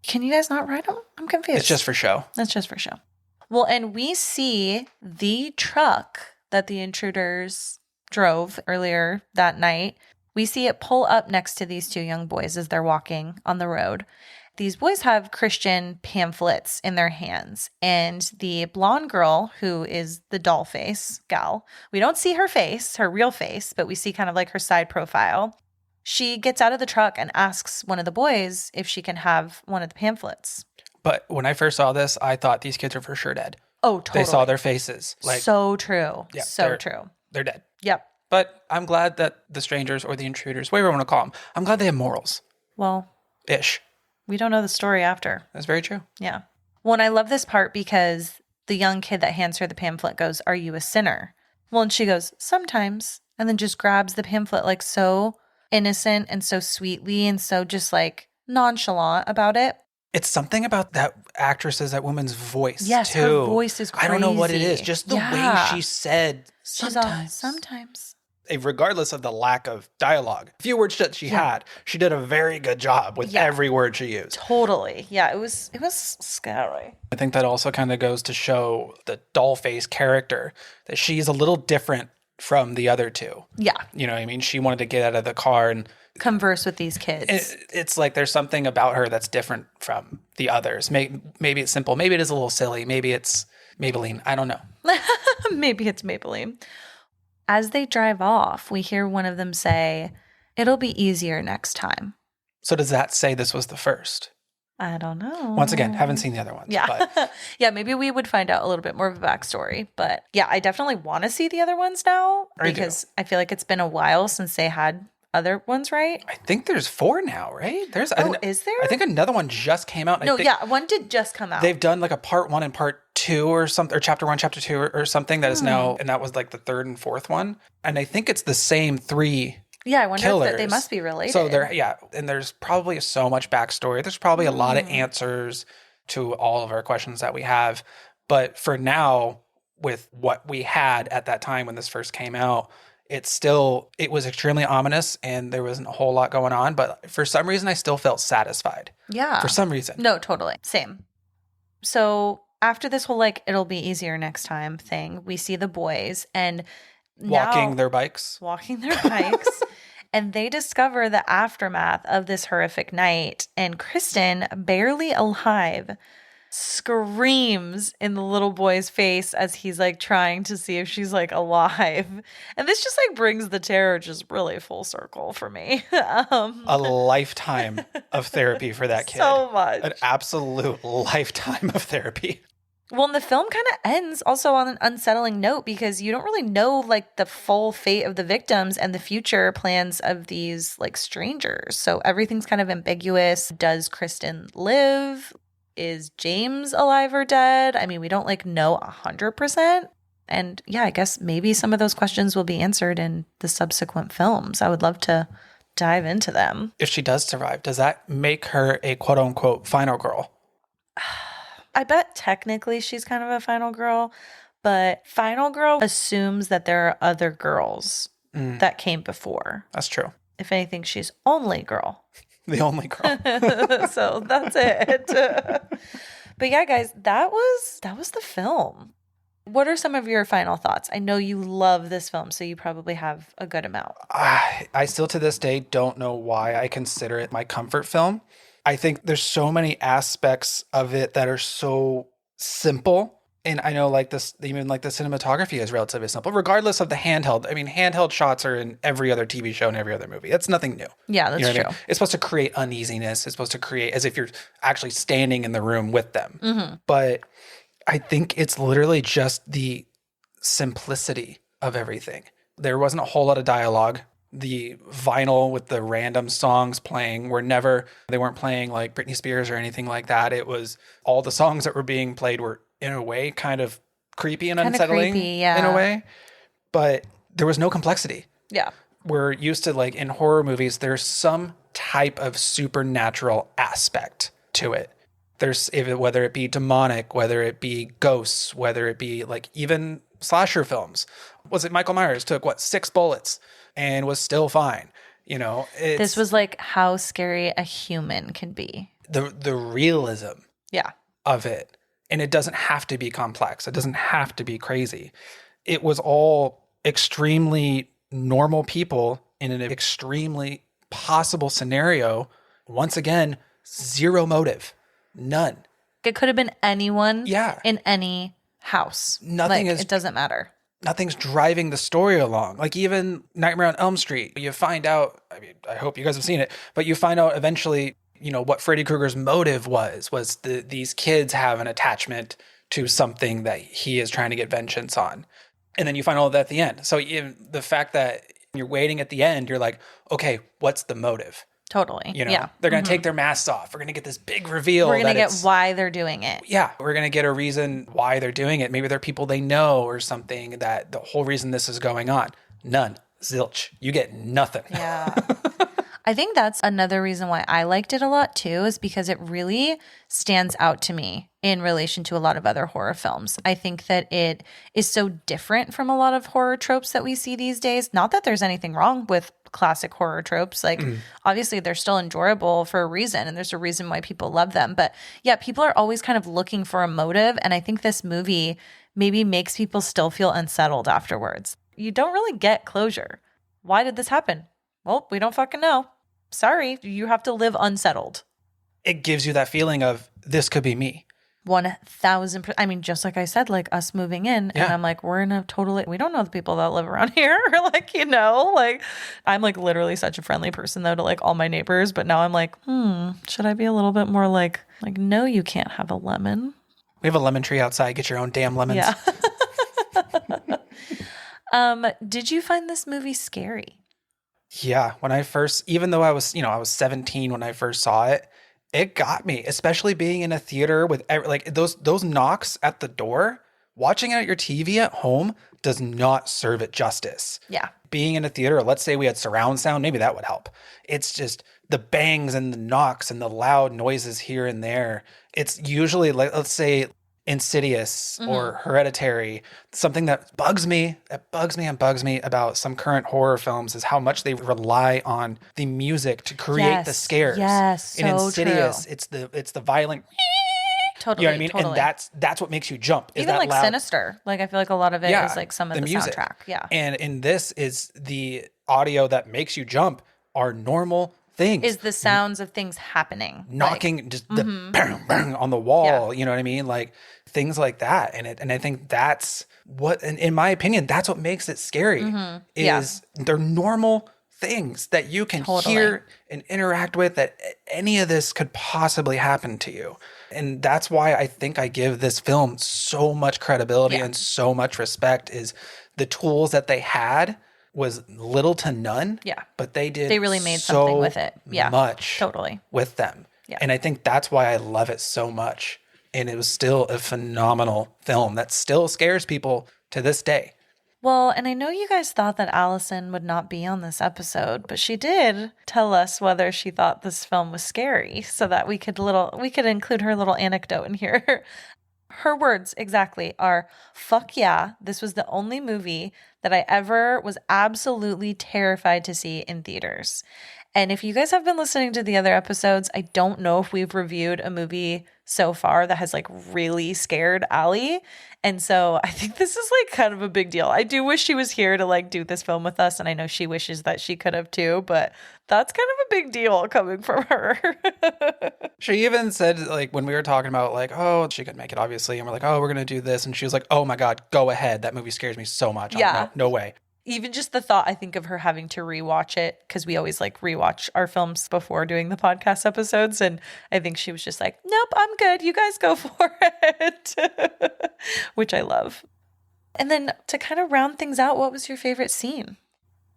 S1: Can you guys not ride them? I'm confused.
S2: It's just for show.
S1: It's just for show. Well, and we see the truck that the intruders drove earlier that night. We see it pull up next to these two young boys as they're walking on the road. These boys have Christian pamphlets in their hands, and the blonde girl, who is the doll face gal, we don't see her face, her real face, but we see kind of like her side profile. She gets out of the truck and asks one of the boys if she can have one of the pamphlets.
S2: But when I first saw this, I thought these kids are for sure dead.
S1: Oh, totally.
S2: They saw their faces. Like,
S1: so true.
S2: Yeah,
S1: so true.
S2: They're dead.
S1: Yep.
S2: But I'm glad that the strangers or the intruders, whatever you want to call them, I'm glad they have morals.
S1: Well.
S2: Ish.
S1: We don't know the story after.
S2: That's very true.
S1: Yeah. Well, and I love this part because the young kid that hands her the pamphlet goes, "Are you a sinner?" Well, and she goes, "Sometimes." And then just grabs the pamphlet like so innocent and so sweetly and so just like nonchalant about it.
S2: It's something about that actress's, that woman's voice,
S1: yes,
S2: too.
S1: Her voice is crazy.
S2: I don't know what it is. Just the way she said sometimes.
S1: Sometimes.
S2: Regardless of the lack of dialogue, few words that she had, she did a very good job with every word she used.
S1: Totally. Yeah, it was scary.
S2: I think that also kind of goes to show the dollface character that she's a little different from the other two.
S1: Yeah.
S2: You know what I mean? She wanted to get out of the car and
S1: converse with these kids.
S2: It's like there's something about her that's different from the others. Maybe it's simple. Maybe it is a little silly. Maybe it's Maybelline. I don't know.
S1: Maybe it's Maybelline. As they drive off, we hear one of them say, "It'll be easier next time."
S2: So does that say this was the first?
S1: I don't know.
S2: Once again, haven't seen the other ones.
S1: Yeah.
S2: But.
S1: Yeah, maybe we would find out a little bit more of a backstory. But yeah, I definitely want to see the other ones now because I feel like it's been a while since they had other ones, right?
S2: I think there's 4 now, right?
S1: Is there?
S2: I think another one just came out.
S1: No, one did just come out.
S2: They've done like a part 1 and part 2 or something, or chapter 1, chapter 2 or something that is now, and that was like the 3rd and 4th one. And I think it's the same 3
S1: Yeah, I wonder
S2: killers.
S1: if they must be related.
S2: So and there's probably so much backstory. There's probably a lot of answers to all of our questions that we have. But for now, with what we had at that time when this first came out, it was extremely ominous and there wasn't a whole lot going on. But for some reason, I still felt satisfied.
S1: Yeah.
S2: For some reason.
S1: No, totally. Same. So after this whole like, it'll be easier next time thing, we see the boys and
S2: walking their bikes.
S1: And they discover the aftermath of this horrific night. And Kristen, barely alive, screams in the little boy's face as he's like trying to see if she's like alive. And this just like brings the terror just really full circle for me.
S2: A lifetime of therapy for that kid.
S1: So much.
S2: An absolute lifetime of therapy.
S1: Well, and the film kind of ends also on an unsettling note because you don't really know like the full fate of the victims and the future plans of these like strangers. So everything's kind of ambiguous. Does Kristen live? Is James alive or dead? I mean, we don't like know 100%. And yeah, I guess maybe some of those questions will be answered in the subsequent films. I would love to dive into them.
S2: If she does survive, does that make her a quote unquote final girl?
S1: I bet technically she's kind of a final girl, but final girl assumes that there are other girls that came before.
S2: That's true.
S1: If anything, she's only girl.
S2: The only girl.
S1: So that's it. But yeah, guys, that was the film. What are some of your final thoughts? I know you love this film, so you probably have a good amount.
S2: I still to this day don't know why I consider it my comfort film. I think there's so many aspects of it that are so simple. And I know like this, even like the cinematography is relatively simple, regardless of the handheld. I mean, handheld shots are in every other TV show and every other movie. That's nothing new.
S1: Yeah, that's true.
S2: I mean? It's supposed to create uneasiness. It's supposed to create as if you're actually standing in the room with them. Mm-hmm. But I think it's literally just the simplicity of everything. There wasn't a whole lot of dialogue. The vinyl with the random songs playing they weren't playing like Britney Spears or anything like that. It was all the songs that were being played were in a way kind of creepy and
S1: Kind of
S2: unsettling
S1: creepy, yeah.
S2: in a way, but there was no complexity.
S1: Yeah.
S2: We're used to, like, in horror movies, there's some type of supernatural aspect to it. Whether it be demonic, whether it be ghosts, whether it be like even slasher films. Was it Michael Myers took 6 bullets and was still fine?
S1: This was like how scary a human can be.
S2: The realism
S1: Yeah.
S2: of it. And it doesn't have to be complex. It doesn't have to be crazy. It was all extremely normal people in an extremely possible scenario. Once again, zero motive. None.
S1: It could have been anyone in any house.
S2: It
S1: doesn't matter.
S2: Nothing's driving the story along. Like even Nightmare on Elm Street, you find out, I mean, I hope you guys have seen it, but you find out eventually, what Freddy Krueger's motive was these kids have an attachment to something that he is trying to get vengeance on. And then you find all that at the end. So the fact that you're waiting at the end, you're like, okay, what's the motive?
S1: Totally.
S2: Yeah. They're going to take their masks off. We're going to get this big reveal.
S1: We're going to get why they're doing it.
S2: Yeah. We're going to get a reason why they're doing it. Maybe they're people they know or something, that the whole reason this is going on. None. Zilch. You get nothing.
S1: Yeah. I think that's another reason why I liked it a lot too, is because it really stands out to me in relation to a lot of other horror films. I think that it is so different from a lot of horror tropes that we see these days. Not that there's anything wrong with classic horror tropes. Like, obviously they're still enjoyable for a reason, and there's a reason why people love them. But yeah, people are always kind of looking for a motive. And I think this movie maybe makes people still feel unsettled afterwards. You don't really get closure. Why did this happen? Well, we don't fucking know. Sorry, you have to live unsettled.
S2: It gives you that feeling of, this could be me.
S1: 1,000%. I mean, just like I said, like us moving in, and I'm like, we don't know the people that live around here. I'm like literally such a friendly person though to like all my neighbors. But now I'm like, should I be a little bit more like, no, you can't have a lemon.
S2: We have a lemon tree outside. Get your own damn lemons.
S1: Yeah. Did you find this movie scary?
S2: Yeah. When I first, even though I was 17 when I first saw it, it got me, especially being in a theater with like those knocks at the door. Watching it at your TV at home does not serve it justice.
S1: Yeah.
S2: Being in a theater, let's say we had surround sound, maybe that would help. It's just the bangs and the knocks and the loud noises here and there. It's usually, like, let's say, Insidious or Hereditary. Something that bugs me about some current horror films is how much they rely on the music to create the scares.
S1: Yes,
S2: in Insidious,
S1: true.
S2: it's the violent.
S1: Totally,
S2: you know what I mean?
S1: totally.
S2: And that's what makes you jump. Is
S1: even
S2: that
S1: like
S2: loud?
S1: Sinister. Like I feel like a lot of it is like some of the
S2: music.
S1: soundtrack. Yeah.
S2: And in this is the audio that makes you jump are normal things.
S1: Is the sounds of things happening.
S2: Knocking, just the bang, bang on the wall. You know what I mean? Like things like that. And I think that's what, in my opinion, that's what makes it scary. Is they're normal things that you can hear and interact with, that any of this could possibly happen to you. And that's why I think I give this film so much credibility and so much respect, is the tools that they had was little to none. Yeah. But they really made something with it. Yeah. Much totally with them. Yeah. And I think that's why I love it so much. And it was still a phenomenal film that still scares people to this day. Well, and I know you guys thought that Allison would not be on this episode, but she did tell us whether she thought this film was scary, so that we could include her little anecdote in here. Her words exactly are, "Fuck yeah, this was the only movie that I ever was absolutely terrified to see in theaters." And if you guys have been listening to the other episodes, I don't know if we've reviewed a movie so far that has like really scared Allie. And so I think this is like kind of a big deal. I do wish she was here to like do this film with us. And I know she wishes that she could have too, but that's kind of a big deal coming from her. She even said, like, when we were talking about like, oh, she could make it obviously. And we're like, oh, we're going to do this. And she was like, oh my God, go ahead. That movie scares me so much. Yeah. No way. Even just the thought, I think, of her having to rewatch it, because we always like rewatch our films before doing the podcast episodes. And I think she was just like, nope, I'm good. You guys go for it, which I love. And then to kind of round things out, what was your favorite scene?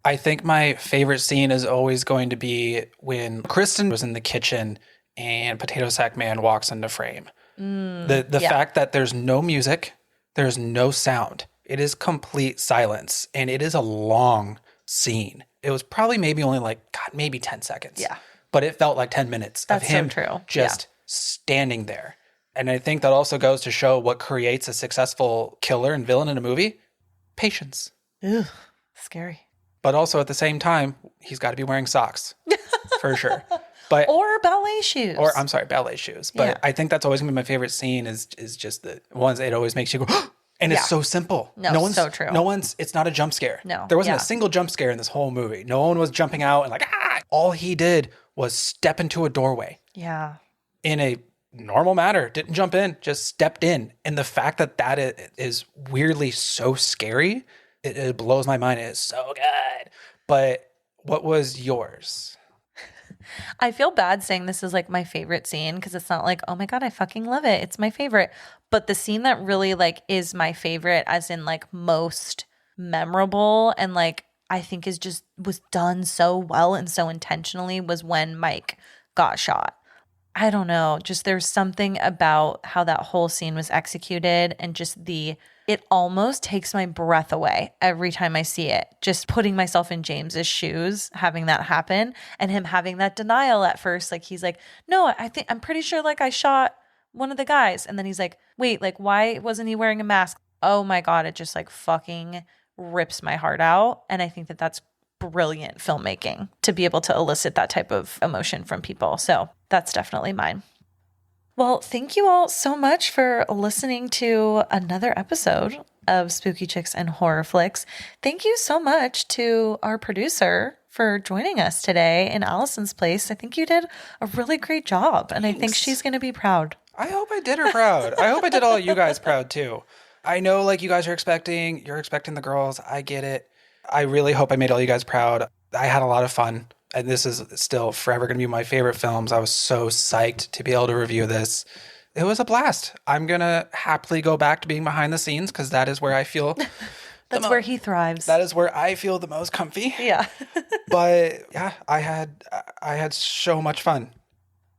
S2: I think my favorite scene is always going to be when Kristen was in the kitchen and Potato Sack Man walks into frame. The fact that there's no music, there's no sound. It is complete silence, and it is a long scene. It was probably maybe only maybe 10 seconds.
S1: Yeah.
S2: But it felt like 10 minutes
S1: That's
S2: of him
S1: so true.
S2: just standing there. And I think that also goes to show what creates a successful killer and villain in a movie. Patience.
S1: Ugh, scary.
S2: But also at the same time, he's got to be wearing socks for sure. But
S1: Or ballet shoes.
S2: or I'm sorry, ballet shoes. But
S1: Yeah.
S2: I think that's always gonna be my favorite scene is just the ones it always makes you go, and it's so simple.
S1: No,
S2: one's
S1: so true.
S2: It's not a jump scare.
S1: No,
S2: There wasn't
S1: yeah.
S2: a single jump scare in this whole movie. No one was jumping out and like, ah. All he did was step into a doorway
S1: Yeah.
S2: in a normal manner. Didn't jump in, just stepped in. And the fact that is weirdly so scary, it blows my mind. It is so good. But what was yours?
S1: I feel bad saying this is like my favorite scene because it's not like, oh my God, I fucking love it. It's my favorite. But the scene that really like is my favorite, as in like most memorable and like I think was done so well and so intentionally, was when Mike got shot. I don't know. Just there's something about how that whole scene was executed and just it almost takes my breath away every time I see it. Just putting myself in James's shoes, having that happen and him having that denial at first. Like he's like, no, I'm pretty sure like I shot one of the guys. And then he's like, wait, like why wasn't he wearing a mask? Oh my God. It just like fucking rips my heart out. And I think that that's brilliant filmmaking to be able to elicit that type of emotion from people. So that's definitely mine. Well, thank you all so much for listening to another episode of Spooky Chicks and Horror Flicks. Thank you so much to our producer for joining us today in Allison's place. I think you did a really great job, and
S2: Thanks.
S1: I think she's going to be proud.
S2: I hope I did her proud. I hope I did all you guys proud too. I know like you guys are expecting the girls. I get it. I really hope I made all you guys proud. I had a lot of fun. And this is still forever going to be my favorite films. I was so psyched to be able to review this. It was a blast. I'm going to happily go back to being behind the scenes because that is where I feel...
S1: That's where he thrives.
S2: That is where I feel the most comfy.
S1: Yeah.
S2: But yeah, I had so much fun.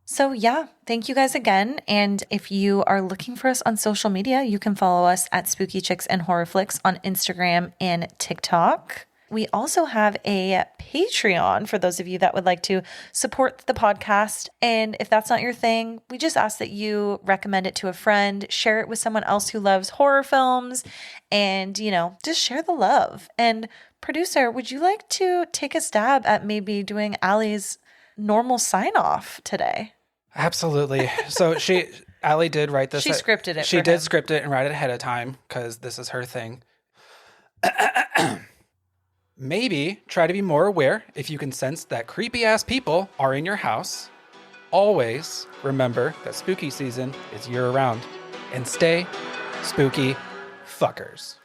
S1: So yeah, thank you guys again. And if you are looking for us on social media, you can follow us at Spooky Chicks and Horror Flicks on Instagram and TikTok. We also have a Patreon for those of you that would like to support the podcast. And if that's not your thing, we just ask that you recommend it to a friend, share it with someone else who loves horror films, and, just share the love. And producer, would you like to take a stab at maybe doing Allie's normal sign off today?
S2: Absolutely. So Allie did write this.
S1: She scripted it.
S2: She did script it and write it ahead of time because this is her thing. Maybe try to be more aware if you can sense that creepy ass people are in your house. Always remember that spooky season is year round. And stay spooky fuckers.